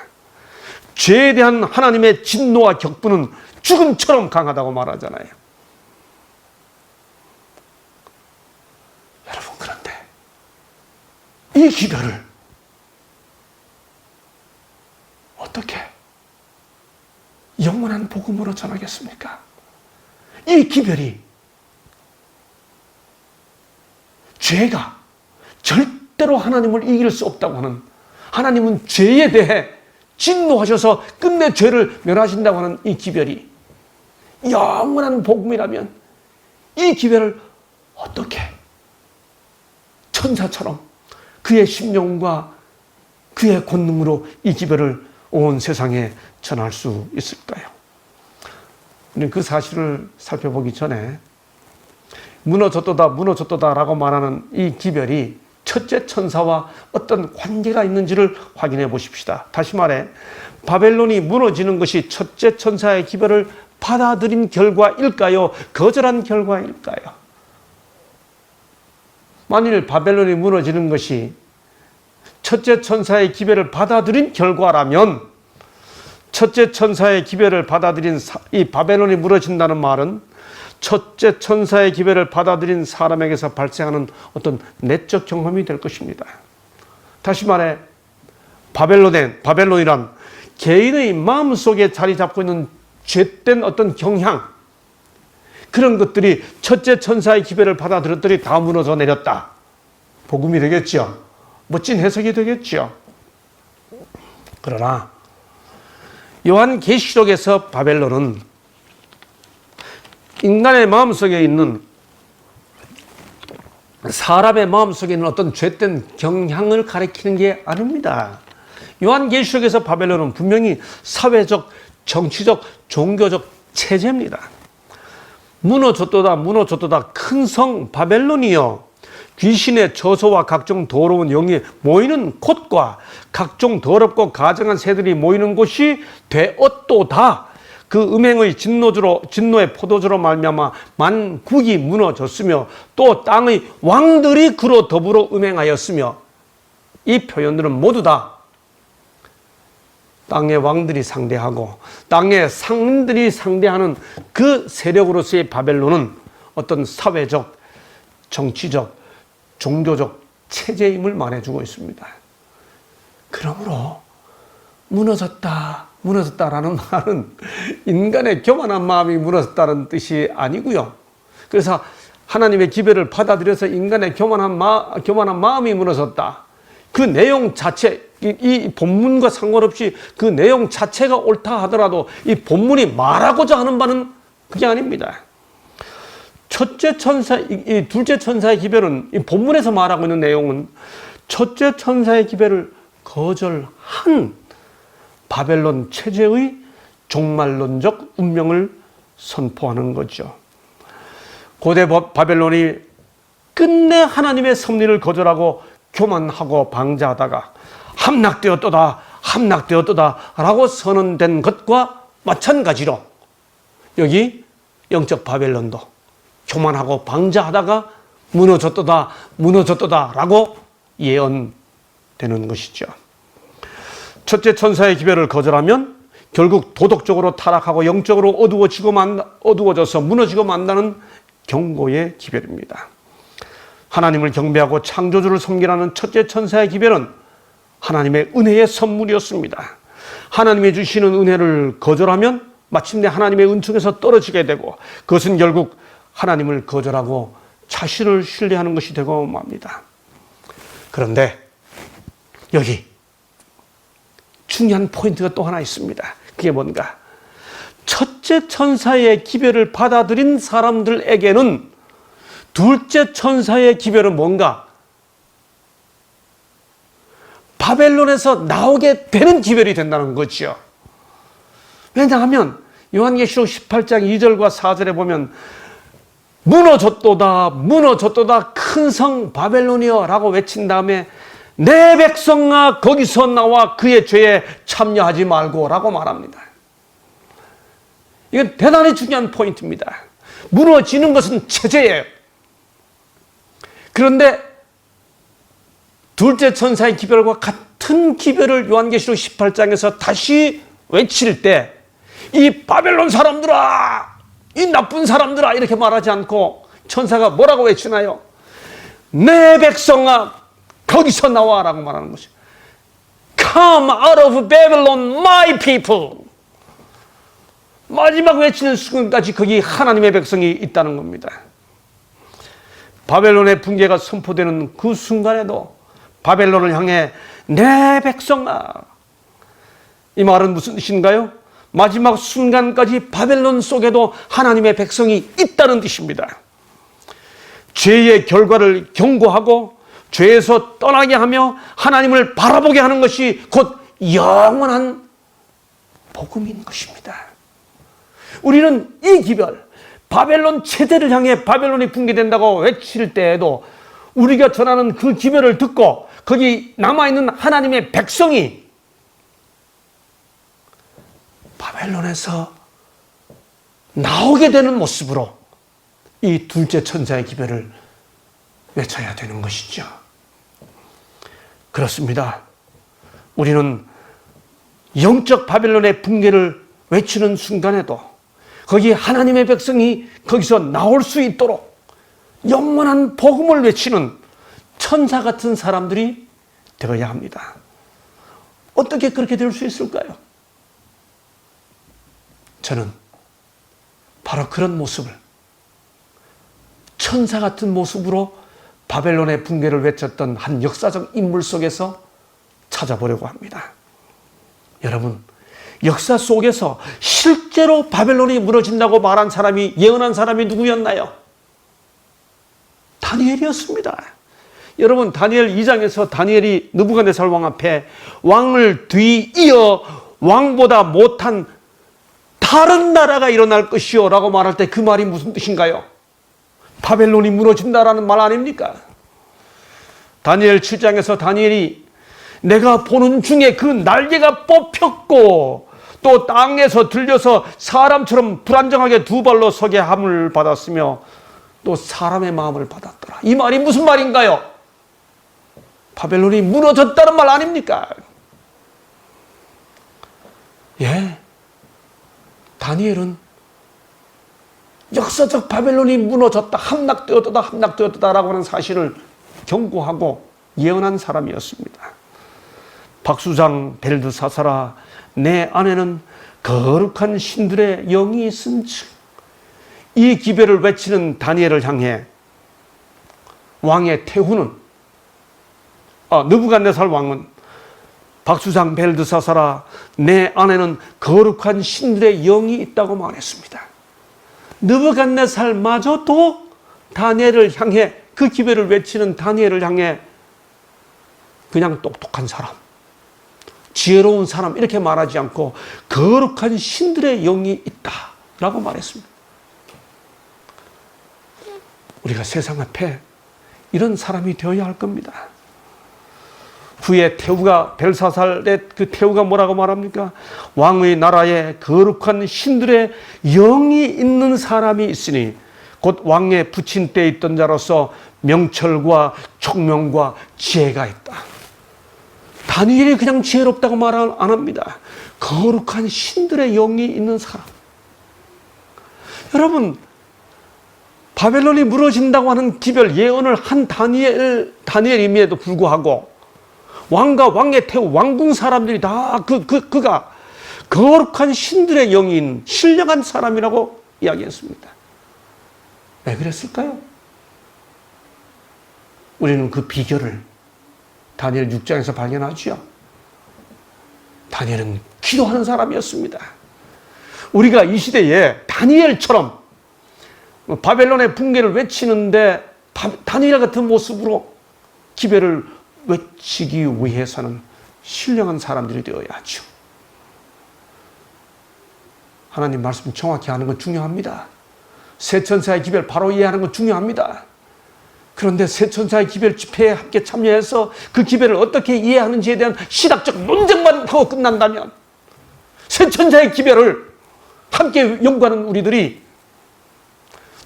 죄에 대한 하나님의 진노와 격분은 죽음처럼 강하다고 말하잖아요. 여러분, 그런데 이 기별을 어떻게 영원한 복음으로 전하겠습니까? 이 기별이 죄가 절대로 하나님을 이길 수 없다고 하는, 하나님은 죄에 대해 진노하셔서 끝내 죄를 멸하신다고 하는 이 기별이 영원한 복음이라면 이 기별을 어떻게 천사처럼 그의 심령과 그의 권능으로 이 기별을 온 세상에 전할 수 있을까요? 우리는 그 사실을 살펴보기 전에 무너졌도다 라고 말하는 이 기별이 첫째 천사와 어떤 관계가 있는지를 확인해 보십시다. 다시 말해, 바벨론이 무너지는 것이 첫째 천사의 기별을 받아들인 결과일까요? 거절한 결과일까요? 만일 바벨론이 무너지는 것이 첫째 천사의 기별을 받아들인 결과라면, 첫째 천사의 기별을 받아들인 이 바벨론이 무너진다는 말은 첫째 천사의 기별을 받아들인 사람에게서 발생하는 어떤 내적 경험이 될 것입니다. 다시 말해, 바벨론이란 개인의 마음속에 자리 잡고 있는 죄된 어떤 경향, 그런 것들이 첫째 천사의 기별을 받아들였더니 다 무너져 내렸다. 복음이 되겠죠. 멋진 해석이 되겠죠. 그러나 요한계시록에서 바벨론은 인간의 마음속에 있는, 사람의 마음속에 있는 어떤 죄된 경향을 가리키는 게 아닙니다. 요한계시록에서 바벨론은 분명히 사회적, 정치적, 종교적 체제입니다. 무너졌도다 큰 성 바벨론이여, 귀신의 저소와 각종 더러운 영이 모이는 곳과 각종 더럽고 가증한 새들이 모이는 곳이 되었도다. 그 음행의 진노의 포도주로 말미암아 만국이 무너졌으며 또 땅의 왕들이 그로 더불어 음행하였으며, 이 표현들은 모두 다 땅의 왕들이 상대하고 땅의 상인들이 상대하는 그 세력으로서의 바벨론은 어떤 사회적, 정치적, 종교적 체제임을 말해주고 있습니다. 그러므로 무너졌다라는 말은 인간의 교만한 마음이 무너졌다는 뜻이 아니고요. 그래서 하나님의 기별을 받아들여서 인간의 교만한 마음이 무너졌다. 그 내용 자체, 이 본문과 상관없이 그 내용 자체가 옳다 하더라도 이 본문이 말하고자 하는 바는 그게 아닙니다. 둘째 천사의 기별은, 이 본문에서 말하고 있는 내용은 첫째 천사의 기별을 거절한 바벨론 체제의 종말론적 운명을 선포하는 거죠. 고대 바벨론이 끝내 하나님의 섭리를 거절하고 교만하고 방자하다가 함락되었도다 라고 선언된 것과 마찬가지로 여기 영적 바벨론도 교만하고 방자하다가 무너졌도다 라고 예언되는 것이죠. 첫째 천사의 기별을 거절하면 결국 도덕적으로 타락하고 영적으로 어두워져서 무너지고 만다는 경고의 기별입니다. 하나님을 경배하고 창조주를 섬기라는 첫째 천사의 기별은 하나님의 은혜의 선물이었습니다. 하나님이 주시는 은혜를 거절하면 마침내 하나님의 은총에서 떨어지게 되고, 그것은 결국 하나님을 거절하고 자신을 신뢰하는 것이 되고 맙니다. 그런데 여기 중요한 포인트가 또 하나 있습니다. 그게 뭔가? 첫째 천사의 기별을 받아들인 사람들에게는 둘째 천사의 기별은 뭔가? 바벨론에서 나오게 되는 기별이 된다는 거죠. 왜냐하면 요한계시록 18장 2절과 4절에 보면 무너졌도다 무너졌도다 큰 성 바벨론이여 라고 외친 다음에 내 백성아 거기서 나와 그의 죄에 참여하지 말고 라고 말합니다. 이건 대단히 중요한 포인트입니다. 무너지는 것은 체제예요. 그런데 둘째 천사의 기별과 같은 기별을 요한계시록 18장에서 다시 외칠 때 이 바벨론 사람들아, 이 나쁜 사람들아 이렇게 말하지 않고 천사가 뭐라고 외치나요? 내 백성아 거기서 나와 라고 말하는 것이죠. Come out of Babylon my people. 마지막 외치는 순간까지 거기 하나님의 백성이 있다는 겁니다. 바벨론의 붕괴가 선포되는 그 순간에도 바벨론을 향해 내 백성아, 이 말은 무슨 뜻인가요? 마지막 순간까지 바벨론 속에도 하나님의 백성이 있다는 뜻입니다. 죄의 결과를 경고하고 죄에서 떠나게 하며 하나님을 바라보게 하는 것이 곧 영원한 복음인 것입니다. 우리는 이 기별, 바벨론 체제를 향해 바벨론이 붕괴된다고 외칠 때에도 우리가 전하는 그 기별을 듣고 거기 남아있는 하나님의 백성이 바벨론에서 나오게 되는 모습으로 이 둘째 천사의 기별을 외쳐야 되는 것이죠. 그렇습니다. 우리는 영적 바벨론의 붕괴를 외치는 순간에도 거기 하나님의 백성이 거기서 나올 수 있도록 영원한 복음을 외치는 천사 같은 사람들이 되어야 합니다. 어떻게 그렇게 될 수 있을까요? 저는 바로 그런 모습을, 천사 같은 모습으로 바벨론의 붕괴를 외쳤던 한 역사적 인물 속에서 찾아보려고 합니다. 여러분, 역사 속에서 실제로 바벨론이 무너진다고 말한 사람이, 예언한 사람이 누구였나요? 다니엘이었습니다. 여러분, 다니엘 2장에서 다니엘이 느부갓네살 왕 앞에 왕을 뒤이어 왕보다 못한 다른 나라가 일어날 것이요 라고 말할 때 그 말이 무슨 뜻인가요? 바벨론이 무너진다라는 말 아닙니까? 다니엘 7장에서 다니엘이 내가 보는 중에 그 날개가 뽑혔고 또 땅에서 들려서 사람처럼 불안정하게 두 발로 서게 함을 받았으며 또 사람의 마음을 받았더라. 이 말이 무슨 말인가요? 바벨론이 무너졌다는 말 아닙니까? 예. 다니엘은 역사적 바벨론이 무너졌다, 함락되었다라고 하는 사실을 경고하고 예언한 사람이었습니다. 박수장 벨드사사라, 내 안에는 거룩한 신들의 영이 있은즉. 이 기별을 외치는 다니엘을 향해 왕의 태후는, 느부갓네살 왕은 박수장 벨드사사라, 내 안에는 거룩한 신들의 영이 있다고 말했습니다. 느부갓네살마저도 다니엘을 향해, 그 기별을 외치는 다니엘을 향해 그냥 똑똑한 사람, 지혜로운 사람 이렇게 말하지 않고 거룩한 신들의 영이 있다라고 말했습니다. 우리가 세상 앞에 이런 사람이 되어야 할 겁니다. 후에 태후가, 벨사살의 그 태후가 뭐라고 말합니까? 왕의 나라에 거룩한 신들의 영이 있는 사람이 있으니 곧 왕의 붙인 때에 있던 자로서 명철과 총명과 지혜가 있다. 다니엘이 그냥 지혜롭다고 말 안 합니다. 거룩한 신들의 영이 있는 사람. 여러분, 바벨론이 무너진다고 하는 기별 예언을 한 다니엘임에도 불구하고 왕과 왕의 태우 왕궁 사람들이 다 그가 거룩한 신들의 영인 신령한 사람이라고 이야기했습니다. 왜 그랬을까요? 우리는 그 비결을 다니엘 6장에서 발견하죠. 다니엘은 기도하는 사람이었습니다. 우리가 이 시대에 다니엘처럼 바벨론의 붕괴를 외치는데 다니엘 같은 모습으로 기별을 외치기 위해서는 신령한 사람들이 되어야 하죠. 하나님 말씀 정확히 하는 건 중요합니다. 세 천사의 기별 바로 이해하는 건 중요합니다. 그런데 세 천사의 기별 집회에 함께 참여해서 그 기별을 어떻게 이해하는지에 대한 시각적 논쟁만 하고 끝난다면 세 천사의 기별을 함께 연구하는 우리들이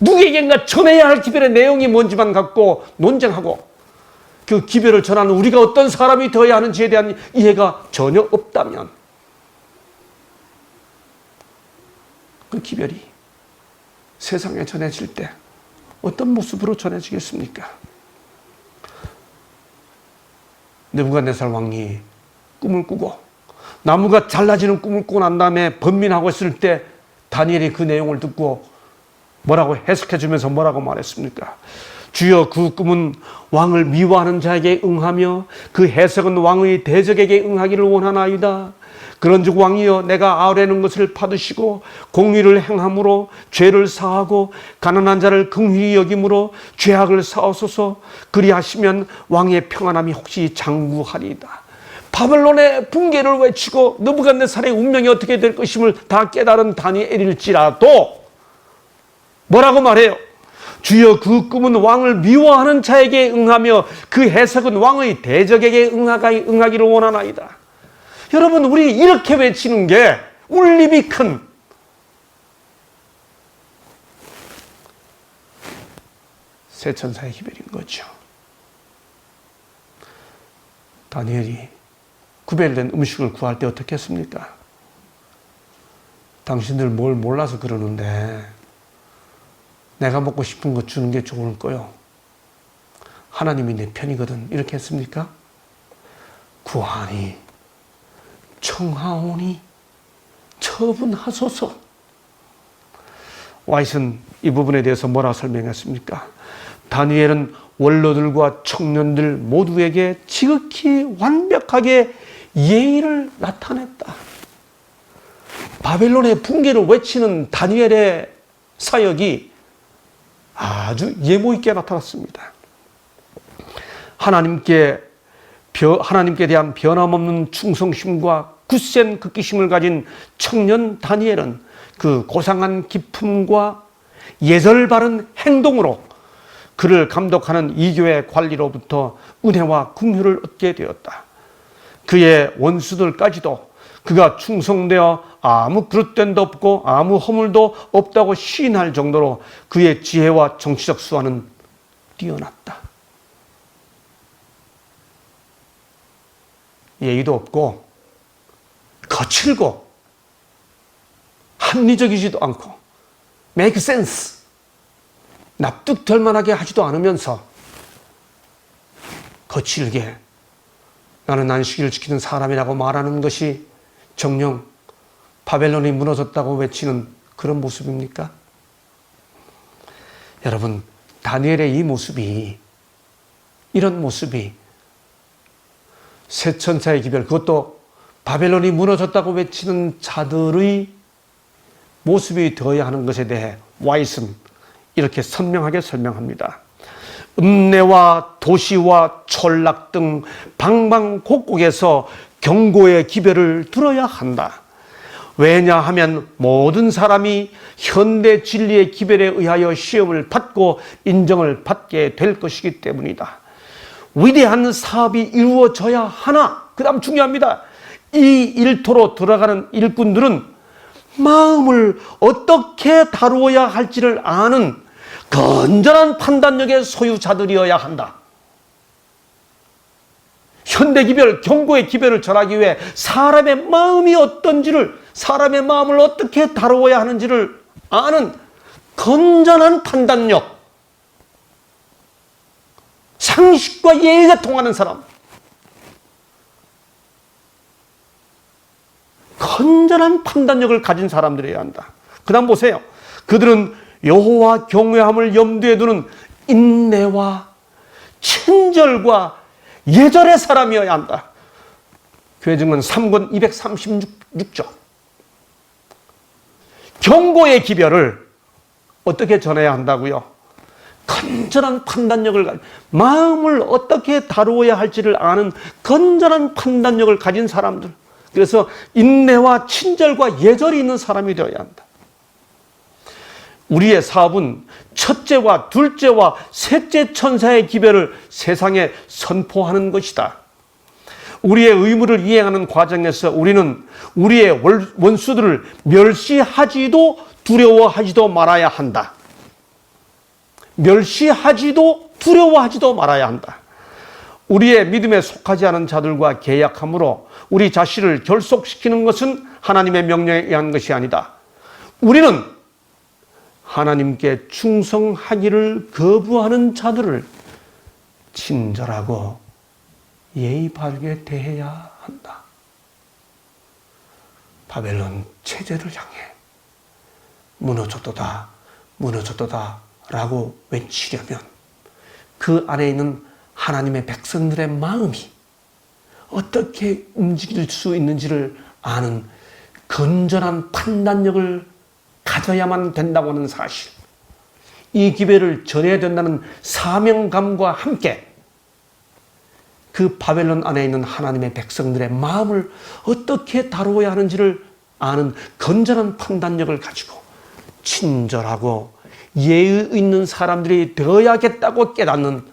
누구에겐가 전해야 할 기별의 내용이 뭔지만 갖고 논쟁하고 그 기별을 전하는 우리가 어떤 사람이 되어야 하는지에 대한 이해가 전혀 없다면 그 기별이 세상에 전해질 때 어떤 모습으로 전해지겠습니까? 느부갓네살 왕이 꿈을 꾸고 나무가 잘라지는 꿈을 꾸고 난 다음에 번민하고 있을 때 다니엘이 그 내용을 듣고 뭐라고 해석해 주면서 뭐라고 말했습니까? 주여 그 꿈은 왕을 미워하는 자에게 응하며 그 해석은 왕의 대적에게 응하기를 원하나이다. 그런즉 왕이여 내가 아뢰는 것을 받으시고 공의를 행함으로 죄를 사하고 가난한 자를 긍휼히 여김으로 죄악을 사하소서. 그리하시면 왕의 평안함이 혹시 장구하리이다. 바벨론의 붕괴를 외치고 느부갓네살의 운명이 어떻게 될 것임을 다 깨달은 다니엘일지라도 뭐라고 말해요? 주여 그 꿈은 왕을 미워하는 자에게 응하며 그 해석은 왕의 대적에게 응하기를 원하나이다. 여러분, 우리 이렇게 외치는 게 울림이 큰 세 천사의 기별인 거죠. 다니엘이 구별된 음식을 구할 때 어떻게 했습니까? 당신들 뭘 몰라서 그러는데 내가 먹고 싶은 거 주는 게 좋을 거요. 하나님이 내 편이거든. 이렇게 했습니까? 구하니 청하오니 처분하소서. 와이슨 이 부분에 대해서 뭐라 설명했습니까? 다니엘은 원로들과 청년들 모두에게 지극히 완벽하게 예의를 나타냈다. 바벨론의 붕괴를 외치는 다니엘의 사역이 아주 예모 있게 나타났습니다. 하나님께 대한 변함없는 충성심과 굳센 극기심을 가진 청년 다니엘은 그 고상한 기품과 예절 바른 행동으로 그를 감독하는 이교회 관리로부터 은혜와 긍휼을 얻게 되었다. 그의 원수들까지도 그가 충성되어 아무 그릇됨도 없고 아무 허물도 없다고 시인할 정도로 그의 지혜와 정치적 수완은 뛰어났다. 예의도 없고 거칠고 합리적이지도 않고 make sense, 납득될 만하게 하지도 않으면서 거칠게 나는 안식일을 지키는 사람이라고 말하는 것이 정녕 바벨론이 무너졌다고 외치는 그런 모습입니까? 여러분, 다니엘의 이 모습이, 이런 모습이 세 천사의 기별, 그것도 바벨론이 무너졌다고 외치는 자들의 모습이 되어야 하는 것에 대해 와이슨 이렇게 선명하게 설명합니다. 읍내와 도시와 촌락 등 방방곡곡에서 경고의 기별을 들어야 한다. 왜냐하면 모든 사람이 현대 진리의 기별에 의하여 시험을 받고 인정을 받게 될 것이기 때문이다. 위대한 사업이 이루어져야 하나, 그 다음 중요합니다. 이 일터로 들어가는 일꾼들은 마음을 어떻게 다루어야 할지를 아는 건전한 판단력의 소유자들이어야 한다. 현대기별, 경고의 기별을 전하기 위해 사람의 마음이 어떤지를, 사람의 마음을 어떻게 다루어야 하는지를 아는 건전한 판단력, 상식과 예의가 통하는 사람, 건전한 판단력을 가진 사람들이어야 한다. 그 다음 보세요. 그들은 여호와 경외함을 염두에 두는 인내와 친절과 예절의 사람이어야 한다. 교회 증언 3권 236조. 경고의 기별을 어떻게 전해야 한다고요? 건전한 판단력을 가진, 마음을 어떻게 다루어야 할지를 아는 건전한 판단력을 가진 사람들. 그래서 인내와 친절과 예절이 있는 사람이 되어야 한다. 우리의 사업은 첫째와 둘째와 셋째 천사의 기별을 세상에 선포하는 것이다. 우리의 의무를 이행하는 과정에서 우리는 우리의 원수들을 멸시하지도 두려워하지도 말아야 한다. 멸시하지도 두려워하지도 말아야 한다. 우리의 믿음에 속하지 않은 자들과 계약함으로 우리 자신을 결속시키는 것은 하나님의 명령에 의한 것이 아니다. 우리는 하나님께 충성하기를 거부하는 자들을 친절하고 예의 바르게 대해야 한다. 바벨론 체제를 향해 무너졌도다, 무너졌도다 라고 외치려면 그 안에 있는 하나님의 백성들의 마음이 어떻게 움직일 수 있는지를 아는 건전한 판단력을 가져야만 된다고 하는 사실, 이 기별을 전해야 된다는 사명감과 함께 그 바벨론 안에 있는 하나님의 백성들의 마음을 어떻게 다루어야 하는지를 아는 건전한 판단력을 가지고 친절하고 예의 있는 사람들이 되어야겠다고 깨닫는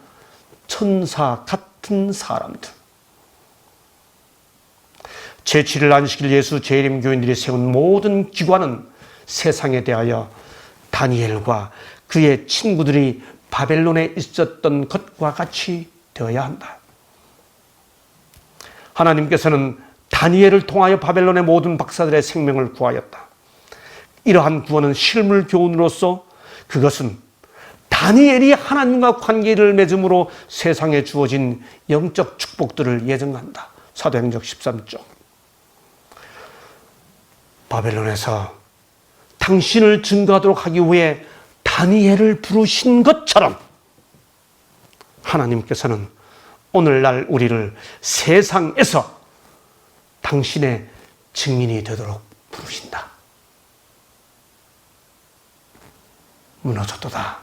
천사 같은 사람들. 제7일 안식일 예수 재림 교인들이 세운 모든 기관은 세상에 대하여 다니엘과 그의 친구들이 바벨론에 있었던 것과 같이 되어야 한다. 하나님께서는 다니엘을 통하여 바벨론의 모든 박사들의 생명을 구하였다. 이러한 구원은 실물 교훈으로서 그것은 다니엘이 하나님과 관계를 맺음으로 세상에 주어진 영적 축복들을 예증한다. 사도행전 13조. 바벨론에서 당신을 증거하도록 하기 위해 다니엘을 부르신 것처럼 하나님께서는 오늘날 우리를 세상에서 당신의 증인이 되도록 부르신다. 무너졌도다,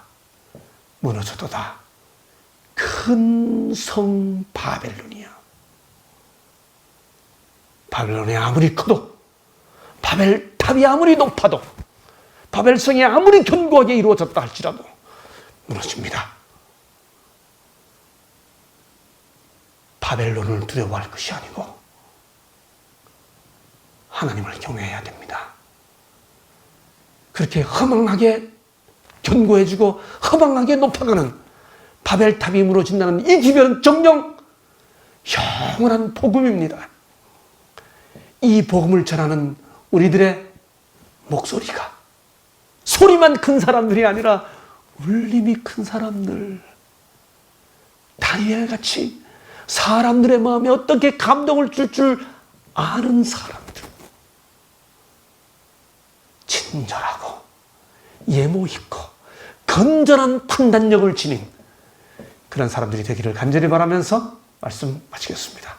무너졌도다. 큰 성 바벨론이야. 바벨론이 아무리 커도, 바벨탑이 아무리 높아도, 바벨성이 아무리 견고하게 이루어졌다 할지라도 무너집니다. 바벨론을 두려워할 것이 아니고 하나님을 경외해야 됩니다. 그렇게 허망하게 견고해지고 허망하게 높아가는 바벨탑이 무너진다는 이 기별은 정녕 영원한 복음입니다. 이 복음을 전하는 우리들의 목소리가 소리만 큰 사람들이 아니라 울림이 큰 사람들, 다니엘같이 사람들의 마음에 어떻게 감동을 줄 아는 사람들, 친절하고 예모 있고 건전한 판단력을 지닌 그런 사람들이 되기를 간절히 바라면서 말씀 마치겠습니다.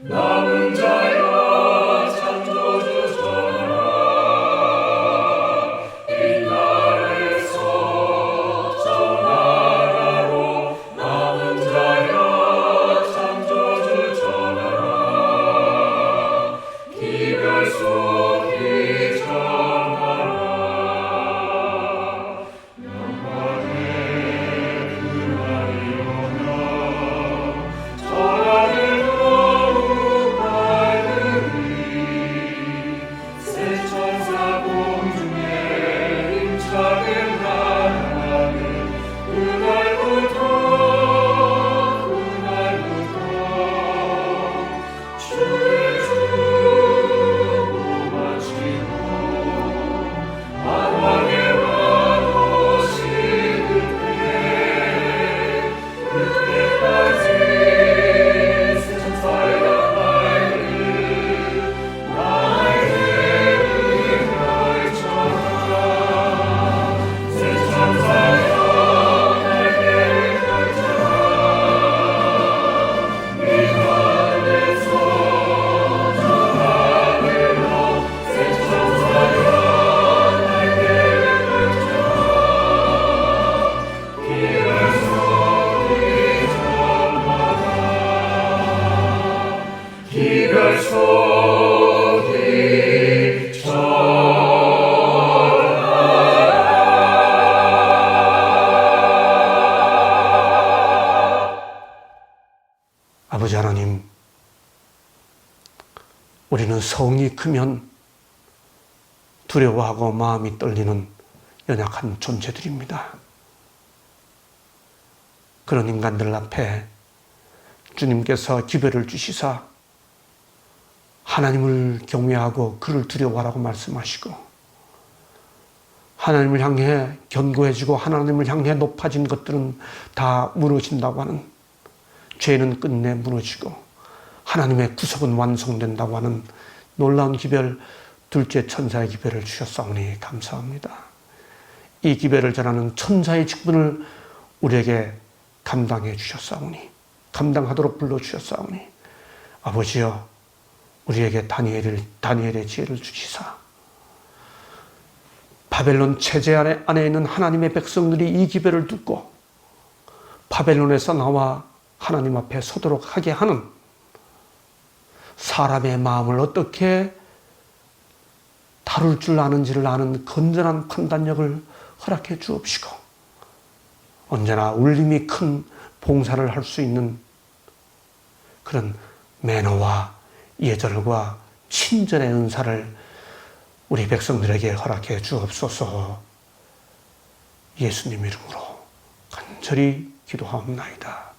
남은 자여 창조주 전하라. 이 땅에서 저 나라로 남은 자여 창조주 전하라. 기별 속이 전하라. 영원의 그날이 오나 전하는 더욱 밝은 아버지 하나님, 우리는 성이 크면 두려워하고 마음이 떨리는 연약한 존재들입니다. 그런 인간들 앞에 주님께서 기별을 주시사 하나님을 경외하고 그를 두려워하라고 말씀하시고, 하나님을 향해 견고해지고 하나님을 향해 높아진 것들은 다 무너진다고 하는, 죄는 끝내 무너지고 하나님의 구속은 완성된다고 하는 놀라운 기별, 둘째 천사의 기별을 주셨사오니 감사합니다. 이 기별을 전하는 천사의 직분을 우리에게 감당해 주셨사오니, 감당하도록 불러주셨사오니, 아버지여, 우리에게 다니엘의 지혜를 주시사 바벨론 체제 안에 있는 하나님의 백성들이 이 기별을 듣고 바벨론에서 나와 하나님 앞에 서도록 하게 하는, 사람의 마음을 어떻게 다룰 줄 아는지를 아는 건전한 판단력을 허락해 주옵시고, 언제나 울림이 큰 봉사를 할 수 있는 그런 매너와 예절과 친절의 은사를 우리 백성들에게 허락해 주옵소서. 예수님 이름으로 간절히 기도하옵나이다.